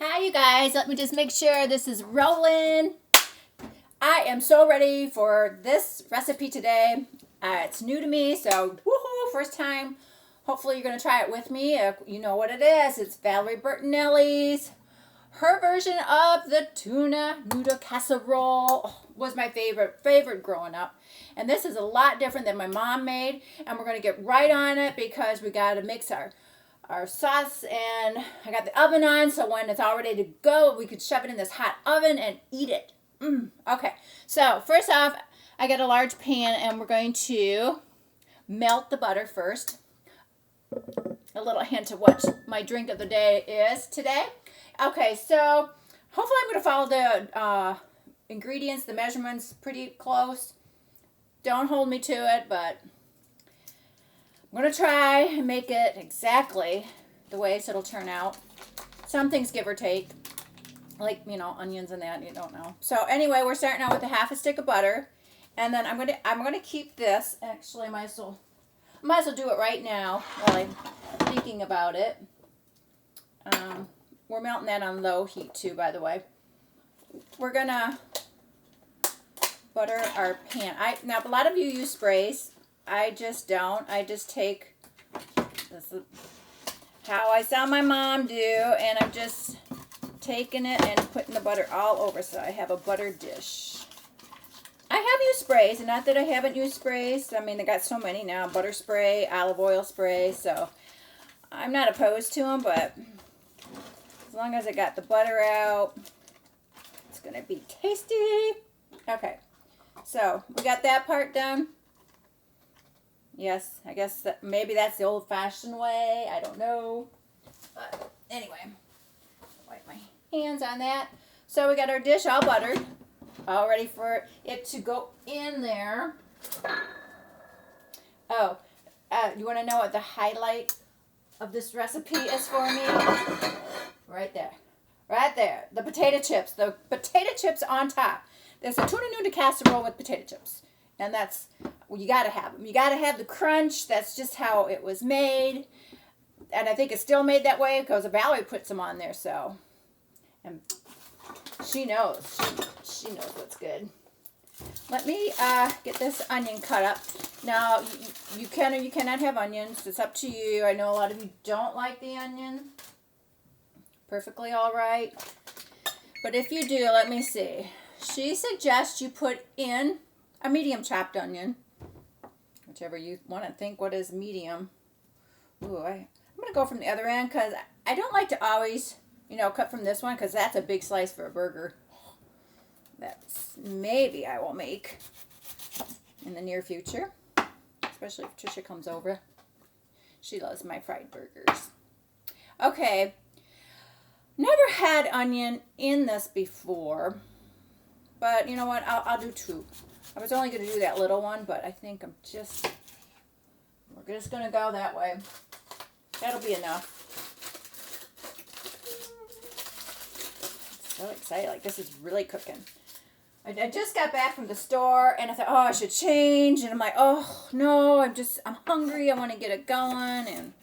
Hi, you guys. Let me just make sure this is rolling. I am so ready for this recipe today. It's new to me, so woohoo, first time. Hopefully you're going to try it with me. You know what it is. It's Valerie Bertinelli's. Her version of the tuna noodle casserole was my favorite growing up. And this is a lot different than my mom made. And we're going to get right on it because we got to mix our sauce, and I got the oven on, so when it's all ready to go, we could shove it in this hot oven and eat it. Okay, so first off, I got a large pan, and we're going to melt the butter first. A little hint of what my drink of the day is today. Okay, so hopefully I'm going to follow the ingredients, the measurements pretty close. Don't hold me to it, but I'm going to try and make it exactly the way so it'll turn out. Some things give or take, like, onions and that, you don't know. So anyway, we're starting out with a half a stick of butter. And then I'm going to keep this. Actually, I might as well do it right now while I'm thinking about it. We're melting that on low heat too, by the way. We're going to butter our pan. Now, a lot of you use sprays. I just don't. I just take, this is how I saw my mom do, and I'm just taking it and putting the butter all over, so I have a butter dish. I have used sprays, and not that I haven't used sprays. I mean, they got so many now, butter spray, olive oil spray, so I'm not opposed to them, but as long as I got the butter out, it's going to be tasty. Okay, so we got that part done. Yes, I guess maybe that's the old-fashioned way. I don't know. But anyway, wipe my hands on that. So we got our dish all buttered, all ready for it to go in there. Oh, you want to know what the highlight of this recipe is for me? Right there. Right there. The potato chips. The potato chips on top. There's a tuna noodle casserole with potato chips. And that's, well, you got to have them. You got to have the crunch. That's just how it was made. And I think it's still made that way because Valerie puts them on there. So, and she knows. She knows what's good. Let me get this onion cut up. Now, you can or you cannot have onions. It's up to you. I know a lot of you don't like the onion. Perfectly all right. But if you do, let me see. She suggests you put in a medium chopped onion, whichever you want to think what is medium. Ooh, I'm going to go from the other end because I don't like to always, cut from this one because that's a big slice for a burger. That's maybe I will make in the near future, especially if Trisha comes over. She loves my fried burgers. Okay, never had onion in this before, but you know what? I'll do two. I was only going to do that little one, but I think we're just going to go that way. That'll be enough. So excited. Like, this is really cooking. I just got back from the store, and I thought, oh, I should change. And I'm like, oh, no, I'm hungry. I want to get it going. And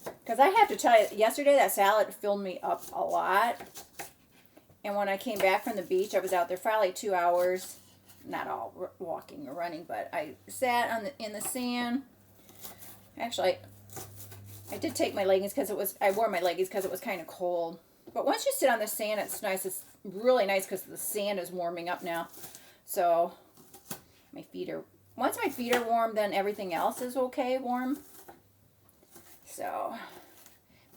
because I have to tell you, yesterday that salad filled me up a lot. And when I came back from the beach, I was out there for like 2 hours. Not all walking or running, but I sat in the sand. Actually, I did take my leggings because I wore my leggings because it was kind of cold. But once you sit on the sand, it's nice. It's really nice because the sand is warming up now. So once my feet are warm, then everything else is okay warm. So,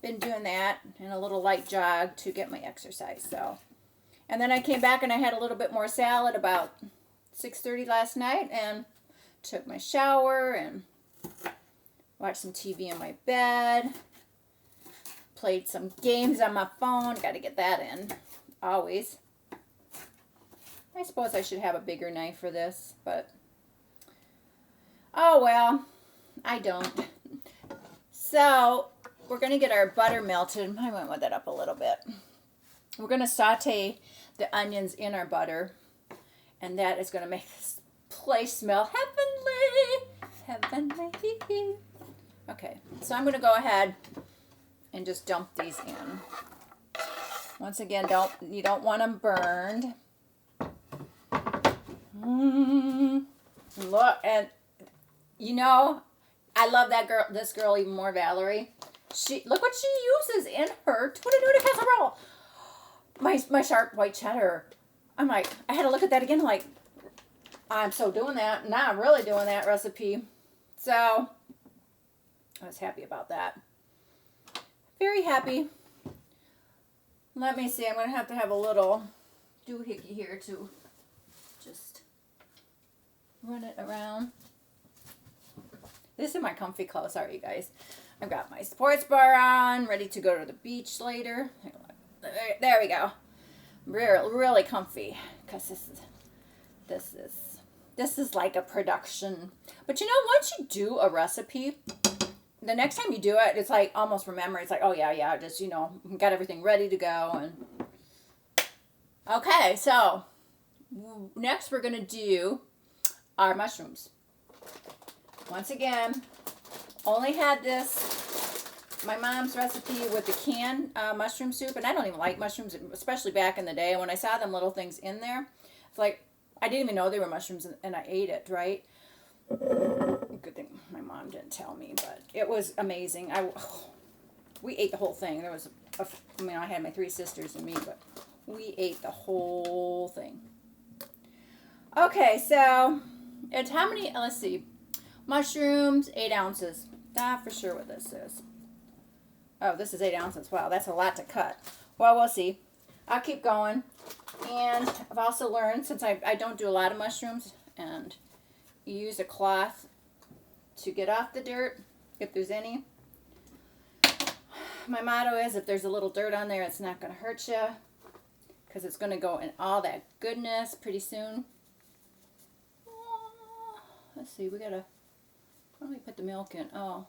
been doing that and a little light jog to get my exercise. So, and then I came back and I had a little bit more salad about 6:30 last night and took my shower and watched some TV in my bed. Played some games on my phone. Got to get that in. Always. I suppose I should have a bigger knife for this, but oh well. I don't. So, we're going to get our butter melted. I might want that up a little bit. We're going to saute the onions in our butter. And that is going to make this place smell heavenly. Heavenly. Okay, so I'm going to go ahead and just dump these in. Once again, you don't want them burned. Look, and you know, I love this girl even more, Valerie. Look what she uses in her tuna casserole. My sharp white cheddar. I'm like, I had to look at that again. Like, I'm so doing that. Now I'm really doing that recipe. So I was happy about that. Very happy. Let me see. I'm going to have a little doohickey here to just run it around. This is my comfy clothes. Sorry, you guys. I've got my sports bar on, ready to go to the beach later. There we go. Really comfy, because this is like a production. But you know, once you do a recipe, the next time you do it, it's like almost from memory. It's like, oh yeah, just, you know, got everything ready to go. And okay, so next we're gonna do our mushrooms. Once again, only had my mom's recipe with the canned mushroom soup, and I don't even like mushrooms, especially back in the day. When I saw them little things in there, it's like, I didn't even know they were mushrooms, and I ate it, right? Good thing my mom didn't tell me, but it was amazing. We ate the whole thing. There was, I had my 3 sisters and me, but we ate the whole thing. Okay, so it's how many, let's see, mushrooms, 8 ounces. That's for sure what this is. Oh, this is 8 ounces. Wow, that's a lot to cut. Well, we'll see. I'll keep going. And I've also learned, since I don't do a lot of mushrooms, and you use a cloth to get off the dirt, if there's any. My motto is, if there's a little dirt on there, it's not going to hurt you, because it's going to go in all that goodness pretty soon. Let's see, we got to, where do we put the milk in? Oh,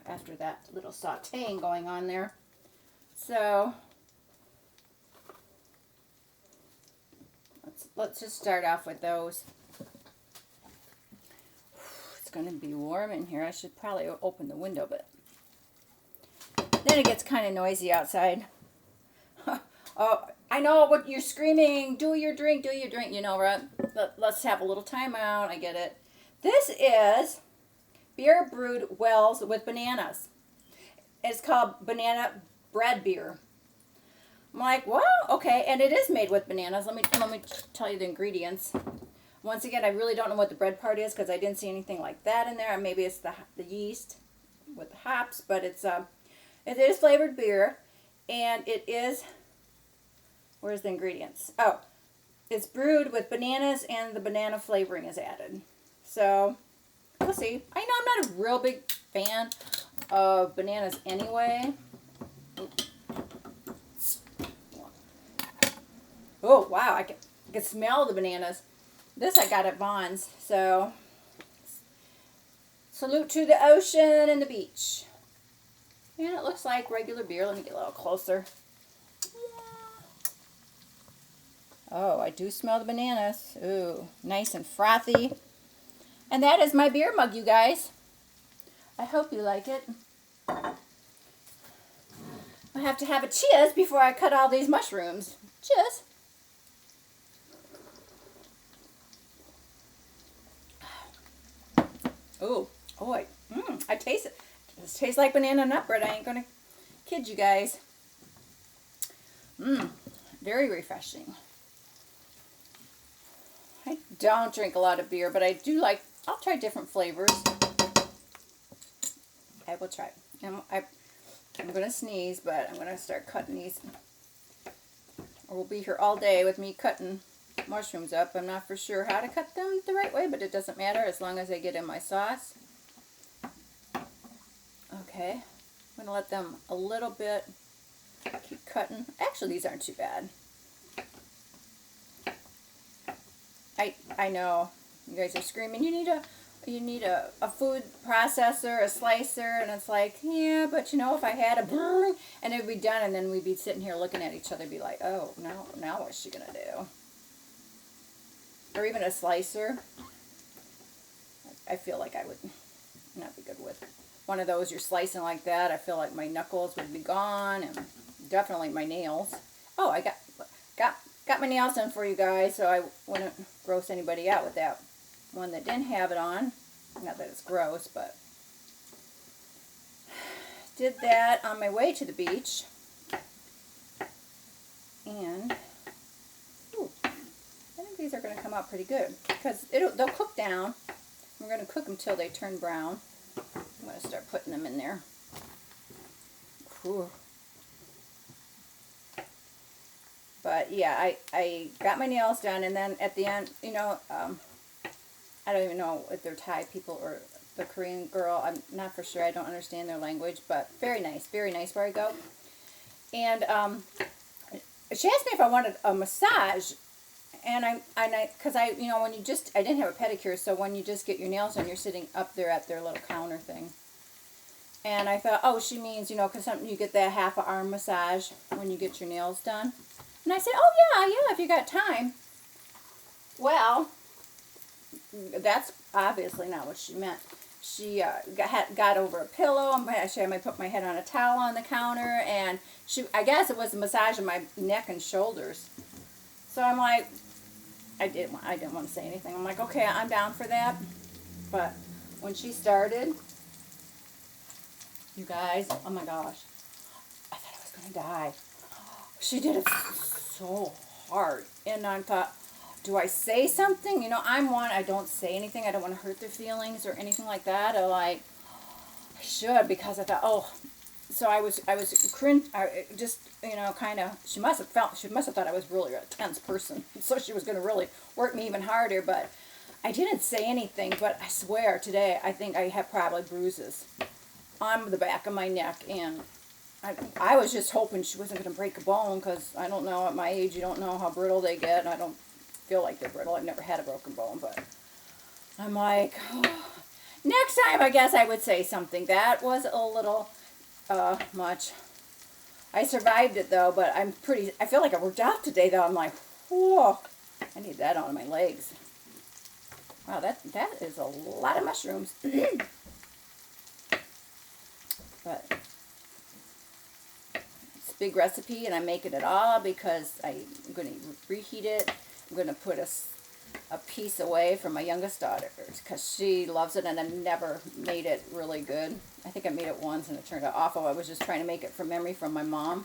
after that little sauteing going on there. So let's just start off with those. It's going to be warm in here. I should probably open the window, but then it gets kind of noisy outside. Oh, I know what you're screaming. Do your drink, do your drink. You know, right? Let's have a little time out. I get it. This is beer brewed wells with bananas. It's called banana bread beer. I'm like, well, okay, and it is made with bananas. Let me tell you the ingredients. Once again, I really don't know what the bread part is, because I didn't see anything like that in there. Maybe it's the yeast with the hops, but it is flavored beer, and it is, where's the ingredients? Oh, it's brewed with bananas, and the banana flavoring is added. So we'll see. I know I'm not a real big fan of bananas anyway. Oh, wow. I can smell the bananas. This I got at Vaughn's. So, salute to the ocean and the beach. And it looks like regular beer. Let me get a little closer. Oh, I do smell the bananas. Ooh, nice and frothy. And that is my beer mug, you guys. I hope you like it. I have to have a cheers before I cut all these mushrooms. Cheers. Oh, I taste it. This tastes like banana nut bread. I ain't going to kid you guys. Very refreshing. I don't drink a lot of beer, but I do like, I'll try different flavors. I will try. I'm going to sneeze, but I'm going to start cutting these. Or we'll be here all day with me cutting mushrooms up. I'm not for sure how to cut them the right way, but it doesn't matter as long as I get in my sauce. Okay. I'm going to let them a little bit, keep cutting. Actually, these aren't too bad. I know you guys are screaming, you need a food processor, a slicer, and it's like, yeah, but you know, if I had a brrr, and it would be done, and then we'd be sitting here looking at each other, be like, oh, now what's she gonna do? Or even a slicer. I feel like I would not be good with one of those. You're slicing like that. I feel like my knuckles would be gone, and definitely my nails. Oh, I got my nails done for you guys, so I wouldn't gross anybody out with that one that didn't have it on. Not that it's gross, but did that on my way to the beach. And ooh, I think these are going to come out pretty good because they'll cook down. We're going to cook them till they turn brown. I'm going to start putting them in there. Ooh. But yeah, I got my nails done, and then at the end, you know, I don't even know if they're Thai people or the Korean girl. I'm not for sure. I don't understand their language, but very nice where I go. And she asked me if I wanted a massage, and because you know, I didn't have a pedicure, so when you just get your nails done, you're sitting up there at their little counter thing. And I thought, oh, she means, you know, because you get that half a arm massage when you get your nails done. And I said, oh yeah, if you got time. Well, that's obviously not what she meant. She got over a pillow, and she had me put my head on a towel on the counter, and I guess it was a massage of my neck and shoulders. So I'm like, I didn't want to say anything. I'm like, okay, I'm down for that. But when she started, you guys, oh my gosh, I thought I was going to die. She did it so hard, and I thought, do I say something? You know, I don't say anything. I don't want to hurt their feelings or anything like that. I I should, because I thought, oh, so I was cringe. Just, you know, kind of. She must have thought I was really a tense person, so she was going to really work me even harder. But I didn't say anything. But I swear, today I think I have probably bruises on the back of my neck, and I was just hoping she wasn't going to break a bone, because I don't know, at my age, you don't know how brittle they get, and I don't feel like they're brittle. I've never had a broken bone, but I'm like, oh. Next time I guess I would say something. That was a little much. I survived it though, but I feel like I worked out today though. I'm like, whoa, I need that on my legs. Wow, that is a lot of mushrooms. But it's a big recipe, and I'm making it all because I'm going to reheat it. I'm going to put a piece away for my youngest daughter because she loves it, and I've never made it really good. I think I made it once and it turned out awful. I was just trying to make it from memory from my mom,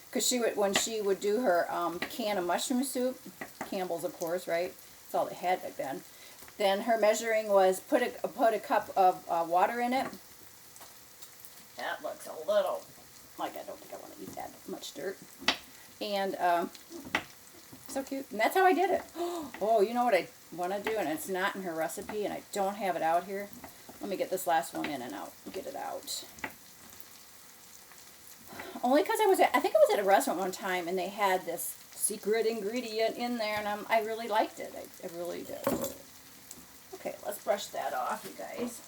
because when she would do her can of mushroom soup, Campbell's of course, right? That's all they had back then. Then her measuring was put a cup of water in it. That looks a little like I don't think I want to eat that much dirt. And so cute. And that's how I did it. Oh, you know what I want to do, and it's not in her recipe, and I don't have it out here. Let me get this last one in and out. Get it out. Only because I think I was at a restaurant one time, and they had this secret ingredient in there, and I really liked it. I really did. Okay, let's brush that off, you guys.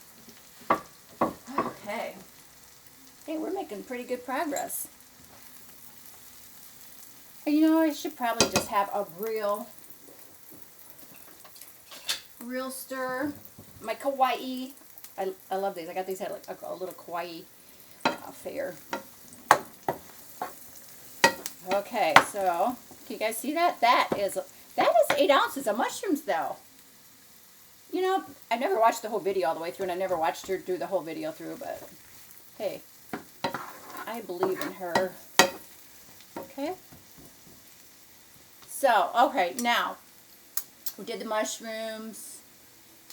Okay. Hey, we're making pretty good progress. And you know, I should probably just have a real stir. My kawaii. I love these. I got these at like a little kawaii fair. Okay, so can you guys see that? That is 8 ounces of mushrooms, though. You know, I've never watched the whole video all the way through, and I never watched her do the whole video through, but hey, I believe in her. Okay. So, okay, now we did the mushrooms,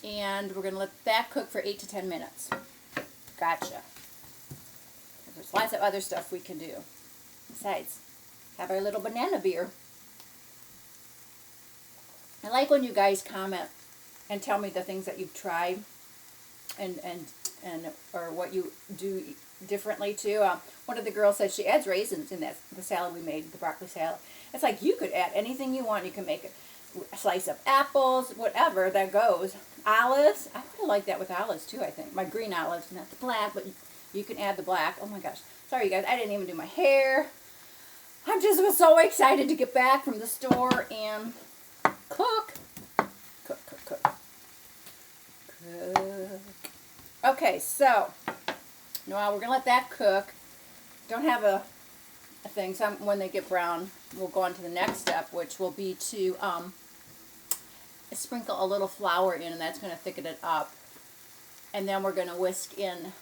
and we're going to let that cook for 8 to 10 minutes. Gotcha. There's lots of other stuff we can do. Besides, have our little banana beer. I like when you guys comment and tell me the things that you've tried and or what you do differently too. One of the girls said she adds raisins in the salad we made, the broccoli salad. It's like you could add anything you want. You can make a slice of apples, whatever that goes. Olives. I would like that with olives too, I think. My green olives, not the black, but you can add the black. Oh my gosh. Sorry you guys, I didn't even do my hair. I'm just was so excited to get back from the store and cook. Cook. Okay, so now we're going to let that cook. Don't have a things. When they get brown, we'll go on to the next step, which will be to sprinkle a little flour in, and that's going to thicken it up. And then we're going to whisk in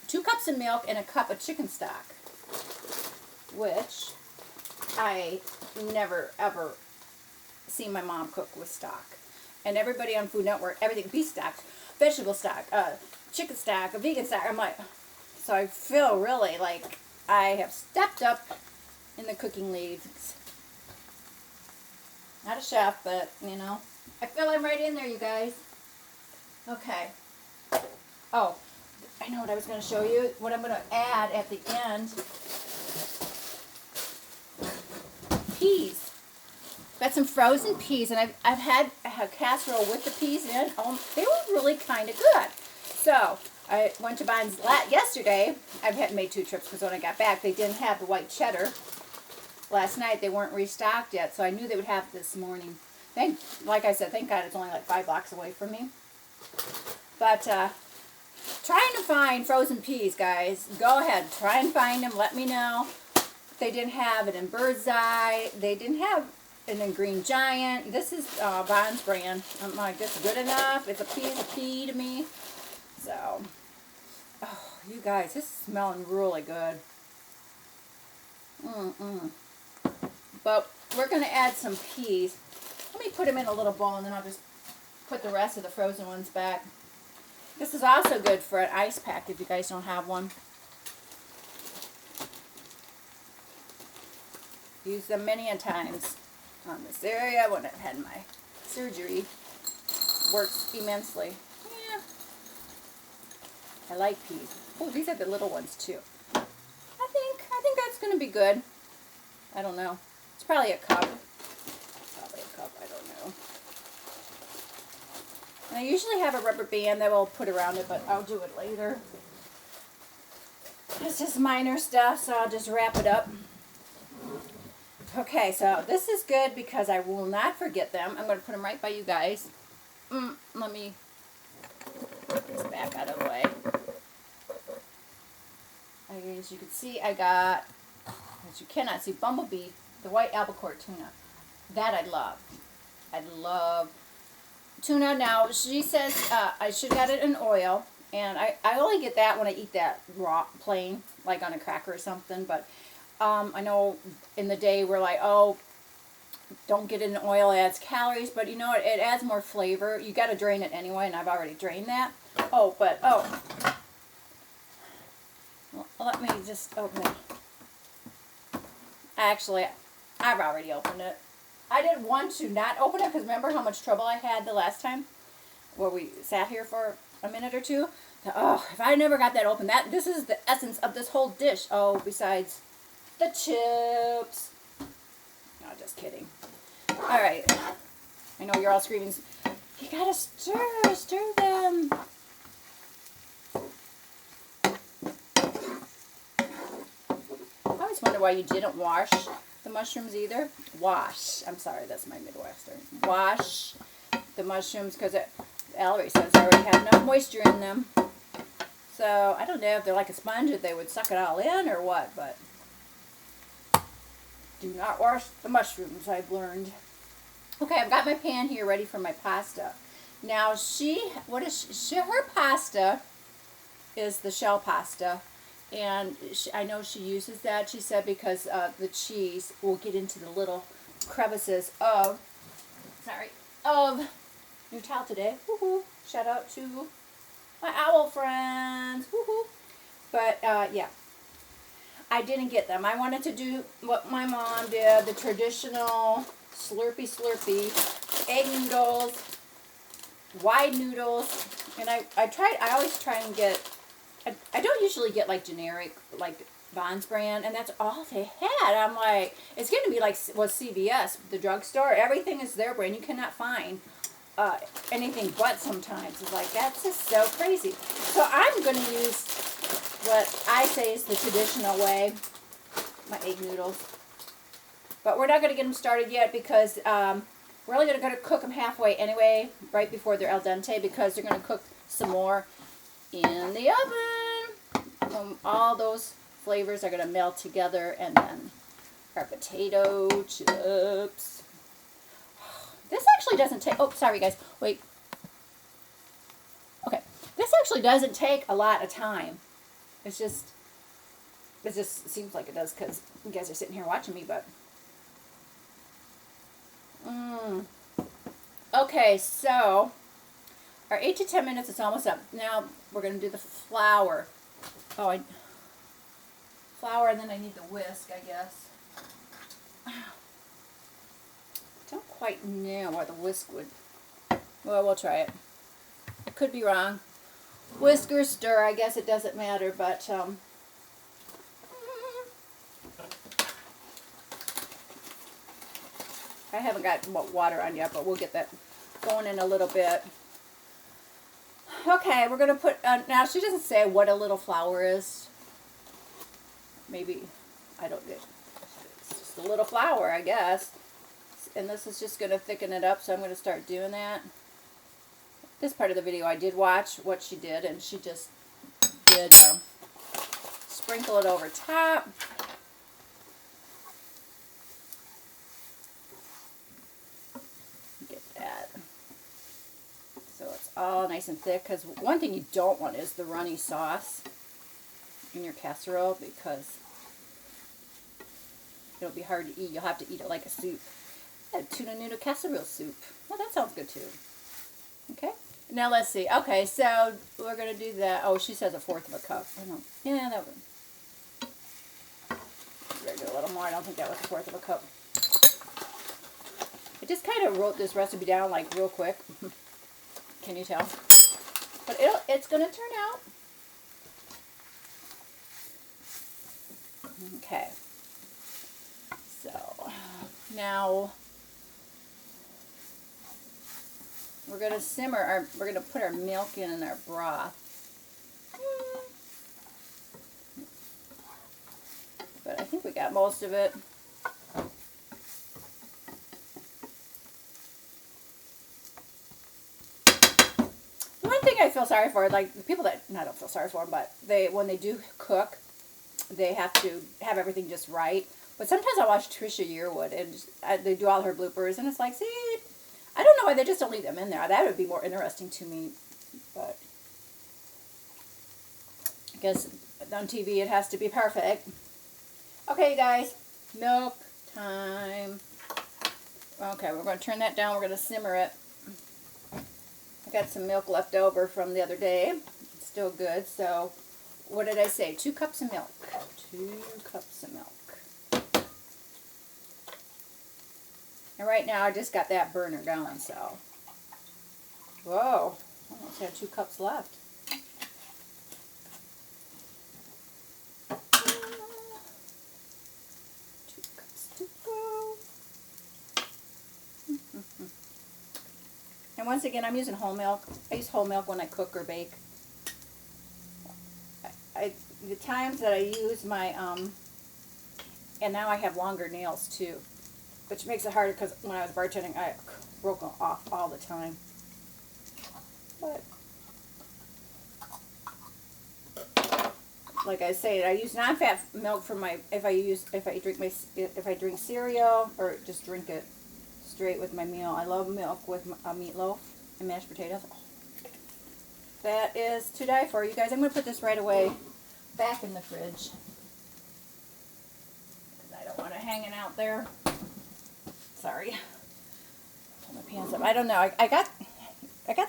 2 cups of milk and a cup of chicken stock, which I never ever seen my mom cook with stock. And everybody on Food Network, everything, beef stock, vegetable stock, chicken stock, a vegan stock. I'm like, so I feel really like I have stepped up in the cooking leagues. Not a chef, but, you know, I feel I'm right in there, you guys. Okay. Oh, I know what I was going to show you. What I'm going to add at the end. Peas. Got some frozen peas, and I've had a casserole with the peas in. They were really kind of good. So I went to Bonds yesterday. I've made 2 trips because when I got back, they didn't have the white cheddar. Last night they weren't restocked yet, so I knew they would have it this morning. Like I said, thank God it's only like 5 blocks away from me. But trying to find frozen peas, guys. Go ahead, try and find them. Let me know. They didn't have it in Bird's Eye. They didn't have it in Green Giant. This is Bonds brand. I'm like, this is good enough. It's a pea to me. So, oh, you guys, this is smelling really good. But we're going to add some peas. Let me put them in a little bowl, and then I'll just put the rest of the frozen ones back. This is also good for an ice pack if you guys don't have one. Used them many a times on this area when I've had my surgery. Works immensely. Yeah. I like peas. Oh, these are the little ones too. I think that's going to be good. I don't know. It's probably a cup. Probably a cup. I don't know. And I usually have a rubber band that I'll put around it, but I'll do it later. It's just minor stuff, so I'll just wrap it up. Okay, so this is good because I will not forget them. I'm going to put them right by you guys. Let me put this back out of the way. As you can see, I got, as you cannot see, Bumblebee, the white albacore tuna. That I love. I love tuna. Now, she says I should have got it in oil. And I only get that when I eat that raw, plain, like on a cracker or something. But I know in the day we're like, oh, don't get it in oil, it adds calories. But you know what, it adds more flavor. You got to drain it anyway, and I've already drained that. Oh, but, well, let me just open it. Actually, I've already opened it. I didn't want to not open it because remember how much trouble I had the last time where we sat here for a minute or two? Oh, if I never got that open, this is the essence of this whole dish. Oh, besides the chips. No, just kidding. All right. I know you're all screaming. You gotta stir them. I always wonder why you didn't wash the mushrooms either. Wash. I'm sorry, that's my Midwestern. Wash the mushrooms because Valerie says they already have enough moisture in them. So I don't know if they're like a sponge, if they would suck it all in or what, but do not wash the mushrooms, I've learned. Okay, I've got my pan here ready for my pasta. Now her pasta is the shell pasta, and I know she uses that, she said, because the cheese will get into the little crevices of new towel today. Woohoo! Shout out to my owl friends. Woohoo! But yeah, I didn't get them. I wanted to do what my mom did, the traditional slurpy egg noodles, wide noodles, and I always try and get, I don't usually get like generic, like Bonds brand, and that's all they had. I'm like, it's going to be like CVS, the drugstore. Everything is their brand. You cannot find anything but sometimes. It's like, that's just so crazy. So I'm going to use what I say is the traditional way, my egg noodles. But we're not going to get them started yet because we're only going to cook them halfway anyway, right before they're al dente, because they're going to cook some more in the oven. All those flavors are going to meld together, and then our potato chips. This actually doesn't take, oh, sorry guys, wait. Okay, this actually doesn't take a lot of time. It just seems like it does because you guys are sitting here watching me, but. Okay, so our 8 to 10 minutes is almost up. Now we're going to do the flour. Oh, flour, and then I need the whisk, I guess. I don't quite know why the whisk would. Well, we'll try it. I could be wrong. Whisk or stir, I guess it doesn't matter, but I haven't got water on yet, but we'll get that going in a little bit. Okay, we're going to put, now she doesn't say what a little flour is. Maybe, I don't get, it's just a little flour, I guess. And this is just going to thicken it up, so I'm going to start doing that. This part of the video I did watch what she did, and she just did sprinkle it over top. Get that. So it's all nice and thick, because one thing you don't want is the runny sauce in your casserole, because it'll be hard to eat. You'll have to eat it like a soup. Tuna noodle casserole soup. Well, that sounds good too. Okay. Now let's see. Okay, so we're going to do that. Oh, she says 1/4 of a cup. I don't. Yeah, that would. We're going to do a little more. I don't think that was 1/4 of a cup. I just kind of wrote this recipe down like real quick. Can you tell? But it's going to turn out. Okay. So now we're going to simmer we're going to put our milk in our broth. But I think we got most of it. One thing I feel sorry for, like the people that, I don't feel sorry for them, but when they do cook, they have to have everything just right. But sometimes I watch Trisha Yearwood, and they do all her bloopers, and it's like, see, I don't know why they just don't leave them in there. That would be more interesting to me, but I guess on TV it has to be perfect. Okay, you guys, milk time. Okay, we're going to turn that down. We're going to simmer it. I got some milk left over from the other day. It's still good, so what did I say? 2 cups of milk. 2 cups of milk. And right now I just got that burner going, so. Whoa, I almost have 2 cups left. 2 cups to go. And once again, I'm using whole milk. I use whole milk when I cook or bake. The times that I use my, and now I have longer nails too, which makes it harder because when I was bartending, I broke them off all the time. But like I say, I use non-fat milk for my if I drink cereal or just drink it straight with my meal. I love milk with a meatloaf and mashed potatoes. Oh, that is to die for, you guys. I'm going to put this right away back in the fridge because I don't want it hanging out there. Sorry. Pull my pants up. I don't know. I got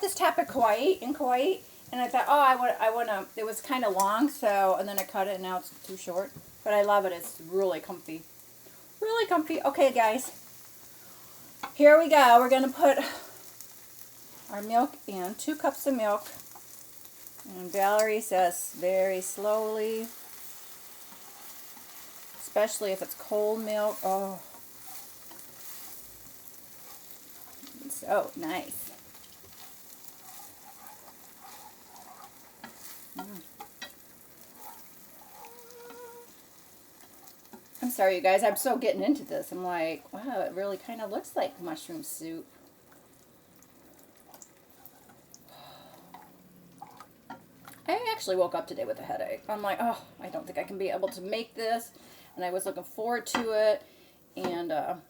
this top in Kuwait, and I thought, oh, I want to. It was kind of long, so and then I cut it, and now it's too short. But I love it. It's really comfy, really comfy. Okay, guys. Here we go. We're gonna put our milk in. 2 cups of milk. And Valerie says very slowly, especially if it's cold milk. Oh, so nice. I'm sorry, you guys. I'm so getting into this. I'm like, wow, it really kind of looks like mushroom soup. I actually woke up today with a headache. I'm like, oh, I don't think I can be able to make this. And I was looking forward to it. And I'm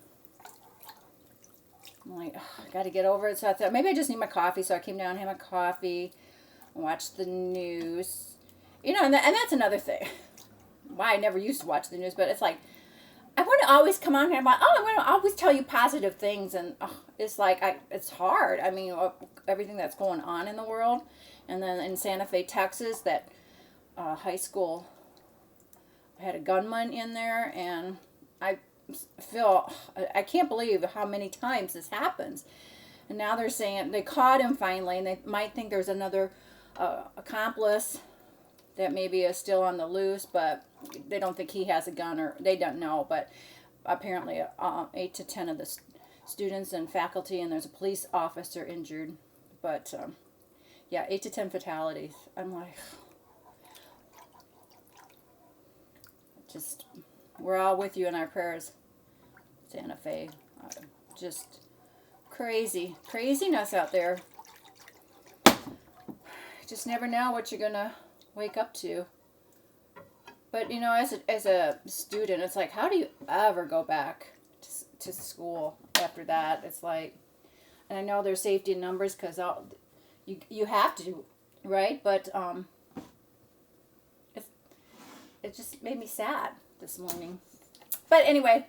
like, oh, I got to get over it. So I thought maybe I just need my coffee. So I came down and had my coffee and watched the news. You know, and that's another thing. Why I never used to watch the news, but it's like, I want to always come on here and I'm like, oh, I want to always tell you positive things. And it's like, it's hard. I mean, everything that's going on in the world. And then in Santa Fe, Texas, that high school had a gunman in there. And I can't believe how many times this happens. And now they're saying they caught him finally. And they might think there's another accomplice that maybe is still on the loose, but they don't think he has a gun, or they don't know. But apparently 8 to 10 of the students and faculty, and there's a police officer injured. But yeah, 8 to 10 fatalities. I'm like, just, we're all with you in our prayers, Santa Fe. Just craziness out there. Just never know what you're gonna wake up to. But you know, as a student, it's like, how do you ever go back to school after that? It's like, and I know there's safety in numbers because you have to, right? But it just made me sad this morning. But anyway,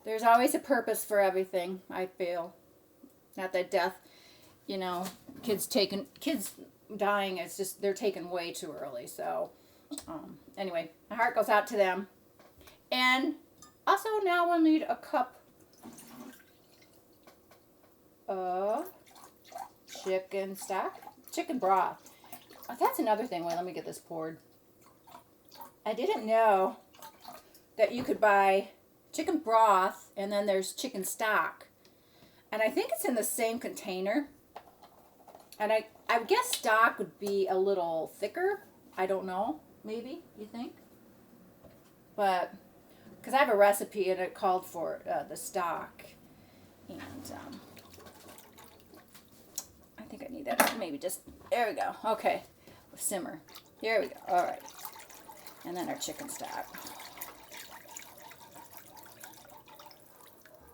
there's always a purpose for everything, I feel. Not that death, you know, kids dying, it's just they're taken way too early. So anyway, my heart goes out to them. And also now we'll need a cup of chicken broth. Oh, that's another thing. Wait, let me get this poured. I didn't know that you could buy chicken broth and then there's chicken stock, and I think it's in the same container. And I guess stock would be a little thicker. I don't know. Maybe, you think? But, because I have a recipe and it called for the stock. And I think I need that. Maybe just, there we go. Okay. Simmer. Here we go. All right. And then our chicken stock.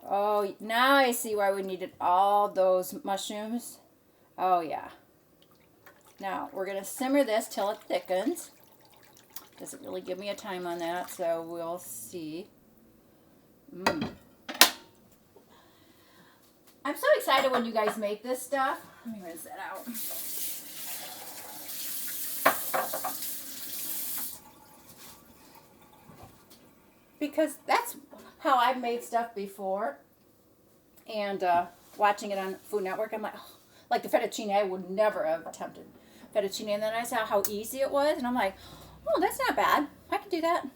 Oh, now I see why we needed all those mushrooms. Oh, yeah. Now, we're going to simmer this till it thickens. Doesn't really give me a time on that, so we'll see. I'm so excited when you guys make this stuff. Let me rinse that out. Because that's how I've made stuff before. And watching it on Food Network, I'm like, oh, like the fettuccine, I would never have attempted fettuccine. And then I saw how easy it was, and I'm like, oh, that's not bad. I can do that.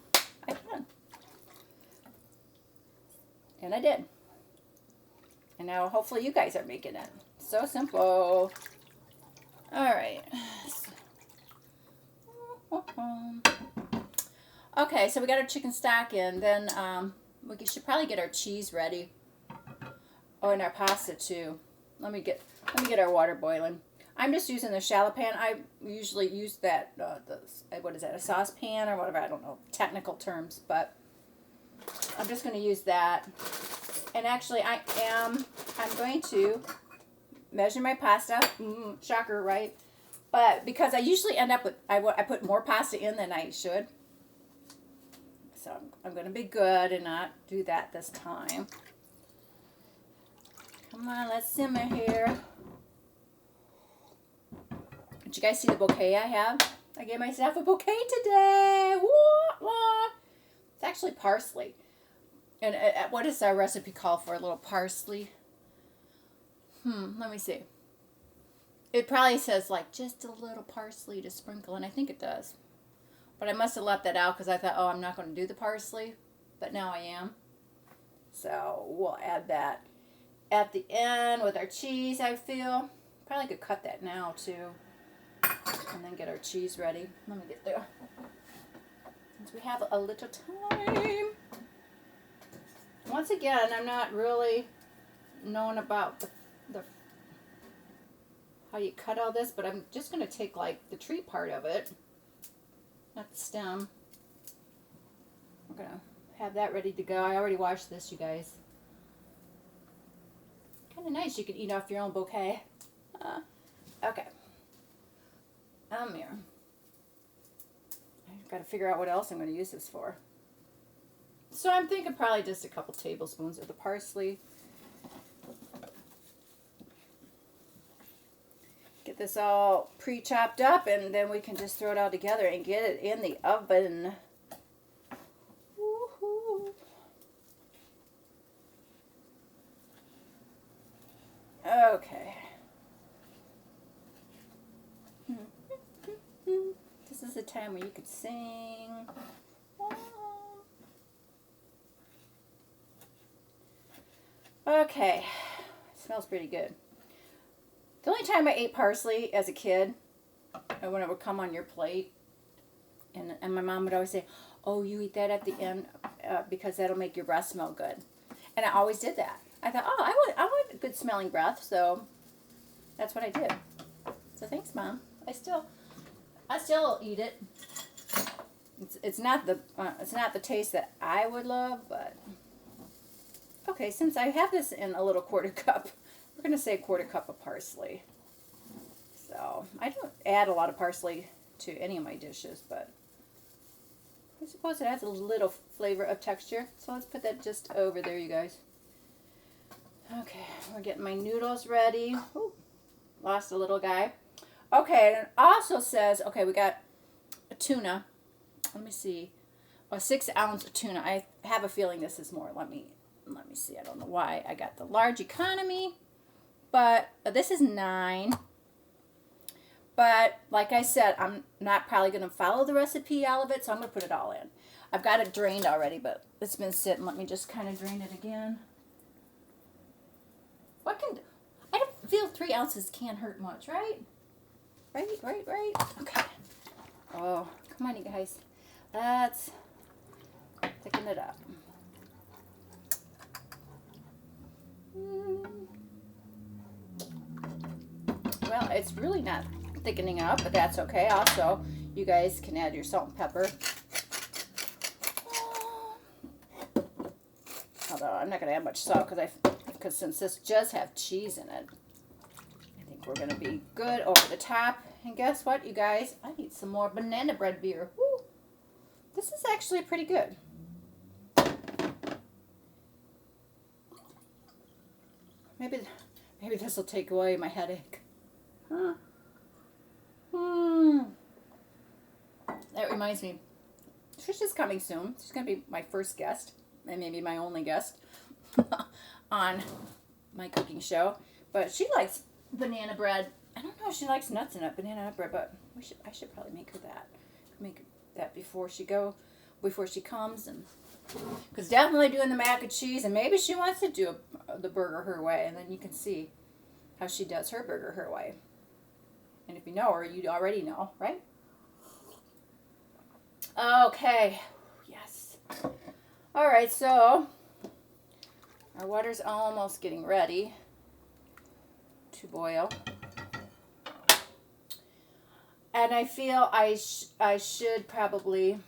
I can. And I did. And now hopefully you guys are making it. So simple. All right. Okay, so we got our chicken stock in. Then we should probably get our cheese ready. Oh, and our pasta too. Let me get our water boiling. I'm just using the shallow pan. I usually use that, what is that, a saucepan or whatever, I don't know, technical terms, but I'm just going to use that. And actually, I'm going to measure my pasta. Shocker, right? But because I usually end up with, I put more pasta in than I should. So I'm going to be good and not do that this time. Come on, let's simmer here. Did you guys see the bouquet I have? I gave myself a bouquet today. Wah, wah. It's actually parsley. And what does our recipe call for? A little parsley? Let me see. It probably says like just a little parsley to sprinkle, and I think it does. But I must have left that out because I thought, oh, I'm not going to do the parsley. But now I am. So we'll add that at the end with our cheese, I feel. Probably could cut that now too. And then get our cheese ready. Let me get there. Since we have a little time. Once again, I'm not really knowing about the how you cut all this, but I'm just going to take like the tree part of it, not the stem. We're going to have that ready to go. I already washed this, you guys. Kind of nice. You could eat off your own bouquet. Okay. Here. I've got to figure out what else I'm going to use this for. So I'm thinking probably just a couple tablespoons of the parsley. Get this all pre-chopped up, and then we can just throw it all together and get it in the oven. Woohoo. Okay. This is the time where you could sing. Okay. It smells pretty good. The only time I ate parsley as a kid, when it would come on your plate, and my mom would always say, oh, you eat that at the end because that'll make your breath smell good. And I always did that. I thought, oh, I want a good smelling breath, so that's what I did. So thanks, Mom. I still eat it. It's not the taste that I would love, but okay. Since I have this in a little quarter cup, we're gonna say a quarter cup of parsley. So I don't add a lot of parsley to any of my dishes, but I suppose it adds a little flavor of texture. So let's put that just over there, you guys. Okay, we're getting my noodles ready. Ooh, lost a little guy. Okay, and it also says, okay, we got a tuna. Let me see. A 6 ounce of tuna. I have a feeling this is more. Let me see. I don't know why. I got the large economy, but this is 9. But like I said, I'm not probably going to follow the recipe, all of it, so I'm going to put it all in. I've got it drained already, but it's been sitting. Let me just kind of drain it again. I don't feel 3 ounces can't hurt much, right? Right. Okay. Oh, come on, you guys. Let's thicken it up. Well, it's really not thickening up, but that's okay. Also, you guys can add your salt and pepper. Although I'm not going to add much salt because since this does have cheese in it, I think we're going to be good over the top. And guess what, you guys? I need some more banana bread beer. Woo. This is actually pretty good. Maybe this will take away my headache. Huh? That reminds me, Trisha's coming soon. She's going to be my first guest, and maybe my only guest on my cooking show. But she likes banana bread. I don't know if she likes nuts in it, banana bread, but I should probably make her that. Make that before she comes, and because definitely doing the mac and cheese, and maybe she wants to do the burger her way, and then you can see how she does her burger her way. And if you know her, you already know, right? Okay. Yes. All right, so our water's almost getting ready to boil. And I feel I should probably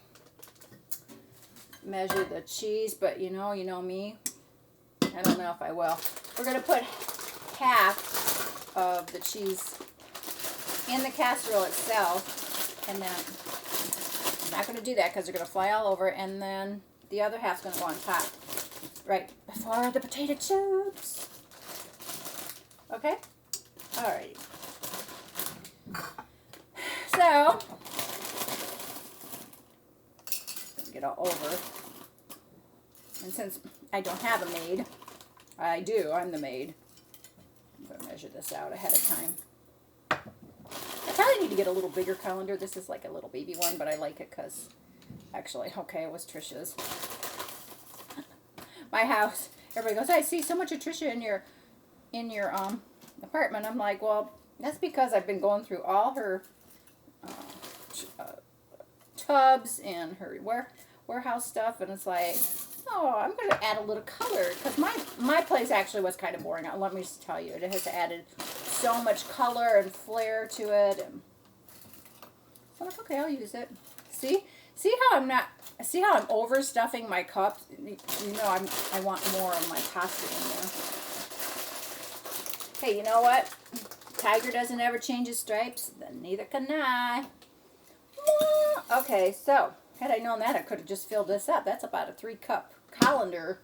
measure the cheese, but you know me. I don't know if I will. We're going to put half of the cheese in the casserole itself, and then I'm not going to do that because they're going to fly all over, and then the other half's going to go on top right before the potato chips. Okay? Alrighty. So, get all over. And since I don't have a maid, I'm the maid. I'm going to measure this out ahead of time. I probably need to get a little bigger colander. This is like a little baby one, but I like it because, actually, okay, it was Trisha's. My house, everybody goes, I see so much of Trisha in your apartment. I'm like, well, that's because I've been going through all her tubs and her warehouse stuff, and it's like, oh, I'm going to add a little color, because my place actually was kind of boring. Let me just tell you, it has added so much color and flair to it. And so I'm like, okay, I'll use it. See how I'm not. See how I'm overstuffing my cups. You know, I want more of my pasta in there. Hey, you know what? Tiger doesn't ever change his stripes. Then neither can I. Okay, so had I known that, I could have just filled this up. That's about a 3-cup colander.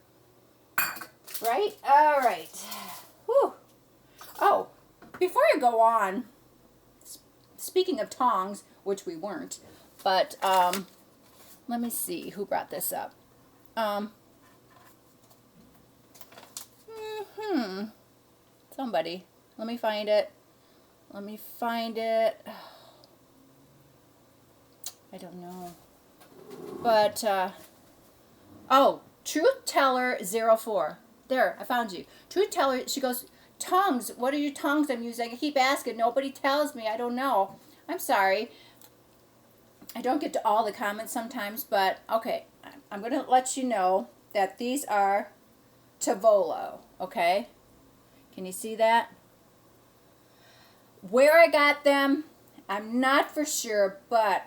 Right? All right. Whew. Oh, before I go on, speaking of tongs, which we weren't, but let me see who brought this up. Somebody. Let me find it. I don't know. But, oh, Truth Teller 04. There, I found you. Truth Teller, she goes, tongs, what are your tongs I'm using? I keep asking. Nobody tells me. I don't know. I'm sorry. I don't get to all the comments sometimes, but okay. I'm going to let you know that these are Tavolo, okay? Can you see that? Where I got them, I'm not for sure, but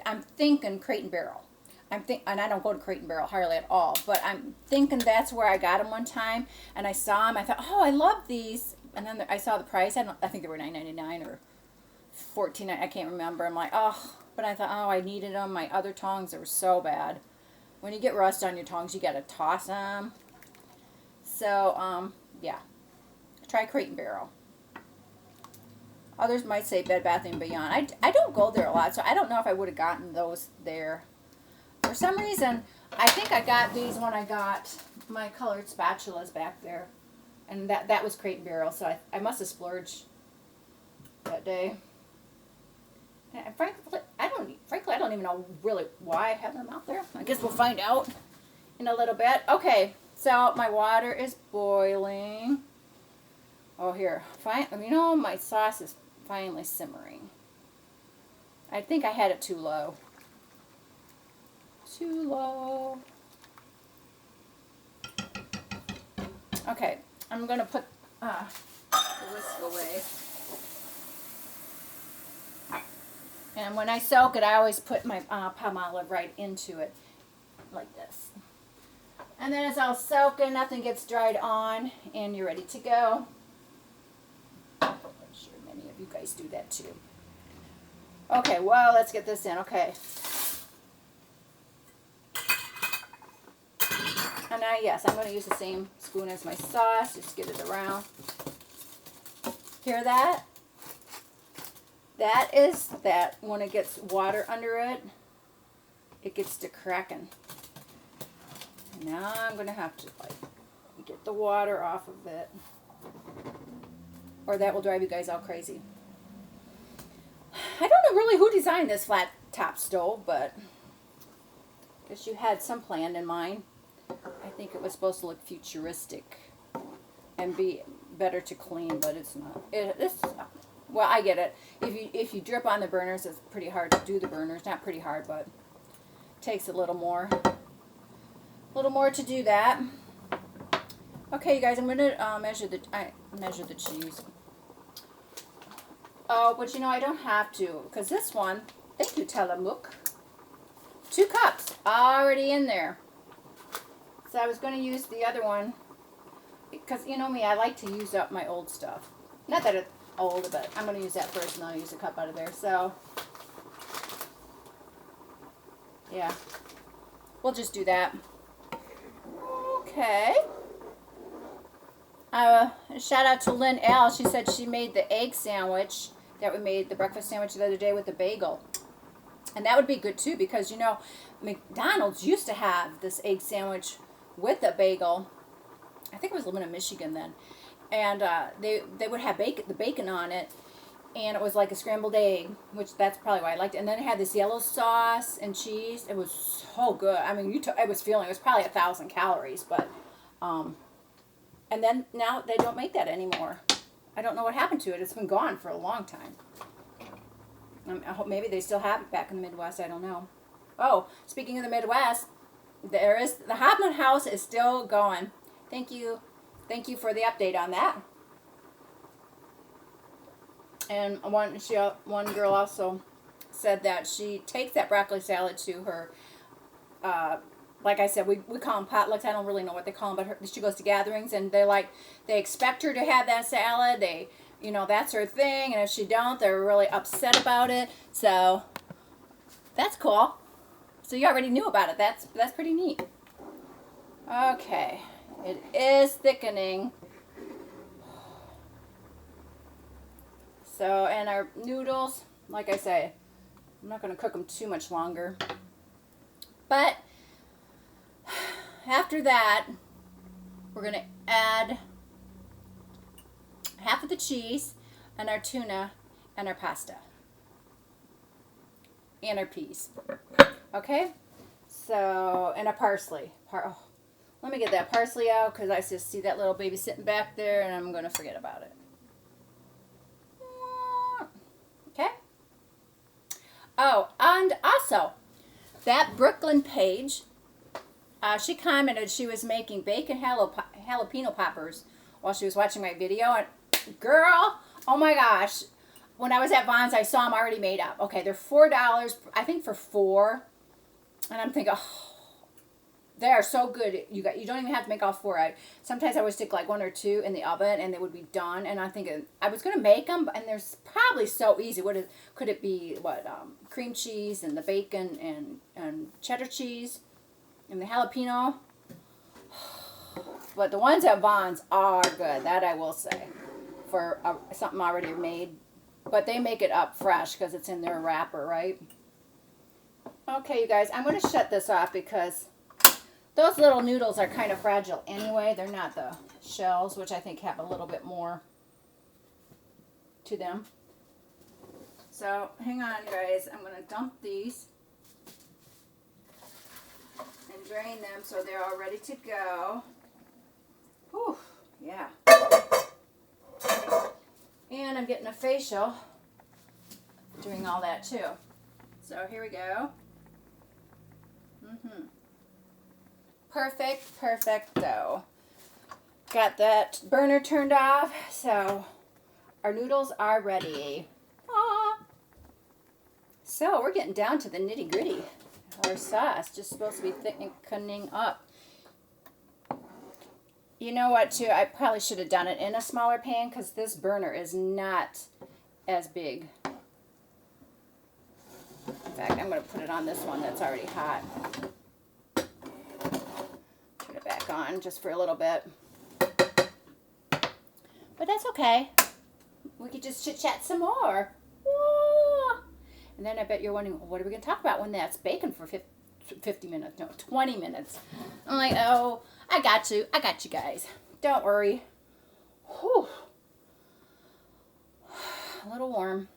I'm thinking Crate and Barrel. And I don't go to Crate and Barrel hardly at all, but I'm thinking that's where I got them one time, and I saw them. I thought, oh, I love these, and then I saw the price. I think they were $9.99 or $14. I can't remember. I'm like, oh, but I thought, oh, I needed them. My other tongs, they were so bad. When you get rust on your tongs, you got to toss them. So, yeah, try Crate and Barrel. Others might say Bed Bath & Beyond. I don't go there a lot, so I don't know if I would have gotten those there. For some reason, I think I got these when I got my colored spatulas back there. And that was Crate and Barrel, so I must have splurged that day. And frankly, I don't even know really why I have them out there. I guess we'll find out in a little bit. Okay, so my water is boiling. Oh, here. You know, my sauce is finally simmering. I think I had it too low. Too low. Okay, I'm going to put the whisk away. And when I soak it, I always put my palm olive right into it, like this. And then it's all soaking, nothing gets dried on, and you're ready to go. I'm sure many of you guys do that too. Okay, well, let's get this in. Okay. And now, yes, I'm going to use the same spoon as my sauce. Just get it around. Hear that? That is that when it gets water under it, it gets to cracking. Now I'm going to have to get the water off of it. Or that will drive you guys all crazy. I don't know really who designed this flat top stove, but I guess you had some plan in mind. I think it was supposed to look futuristic and be better to clean, but it's not. Well, I get it. If you drip on the burners, it's pretty hard to do the burners. Not pretty hard, but it takes a little more. To do that. Okay, you guys, I'm gonna measure the cheese. Oh, but you know I don't have to, because this one, thank you, Tillamook. 2 cups already in there. So I was going to use the other one, because you know me, I like to use up my old stuff. Not that it's old, but I'm going to use that first, and then I'll use a cup out of there. So, yeah, we'll just do that. Okay. Shout out to Lynn L. She said she made the egg sandwich that we made, the breakfast sandwich the other day with the bagel. And that would be good too, because you know, McDonald's used to have this egg sandwich with a bagel. I think it was living in Michigan then. And they would have the bacon on it. And it was like a scrambled egg, which that's probably why I liked it. And then it had this yellow sauce and cheese. It was so good. I mean, it was probably 1,000 calories, but and then now they don't make that anymore. I don't know what happened to it. It's been gone for a long time. I hope maybe they still have it back in the Midwest. I don't know. Oh, speaking of the Midwest, the Hopman House is still going. Thank you for the update on that. And one girl also said that she takes that broccoli salad to her, like I said, we call them potlucks. I don't really know what they call them, but she goes to gatherings, and they expect her to have that salad. That's her thing, and if she don't, they're really upset about it. So that's cool. So you already knew about it. That's pretty neat. Okay, it is thickening. So, and our noodles, like I say, I'm not going to cook them too much longer. But after that, we're going to add half of the cheese and our tuna and our pasta and our peas. Okay? So, and a parsley. Let me get that parsley out because I just see that little baby sitting back there and I'm going to forget about it. Okay? Oh, and also, that Brooklyn page, she commented she was making bacon jalapeno poppers while she was watching my video. And girl, oh my gosh. When I was at Vons, I saw them already made up. Okay, they're $4, I think, for 4. And I'm thinking, oh, they are so good. You don't even have to make all 4. Sometimes I would stick like 1 or 2 in the oven, and they would be done. And I'm thinking I was gonna make them, and they're probably so easy. Could it be? Cream cheese and the bacon and cheddar cheese and the jalapeno. But the ones at Vons are good. That I will say, for something already made. But they make it up fresh because it's in their wrapper, right? Okay, you guys, I'm going to shut this off because those little noodles are kind of fragile anyway. They're not the shells, which I think have a little bit more to them. So, hang on, guys. I'm going to dump these and drain them so they're all ready to go. Whew, yeah. And I'm getting a facial doing all that too. So, here we go. Perfecto. Got that burner turned off, so our noodles are ready. Aww. So we're getting down to the nitty gritty. Our sauce just supposed to be thickening up. You know what, too? I probably should have done it in a smaller pan because this burner is not as big. In fact, I'm going to put it on this one that's already hot. Turn it back on just for a little bit. But that's okay. We could just chit-chat some more. Whoa. And then I bet you're wondering, what are we going to talk about when that's baking for 50 minutes? No, 20 minutes. I'm like, oh, I got you. I got you guys. Don't worry. Whew. A little warm,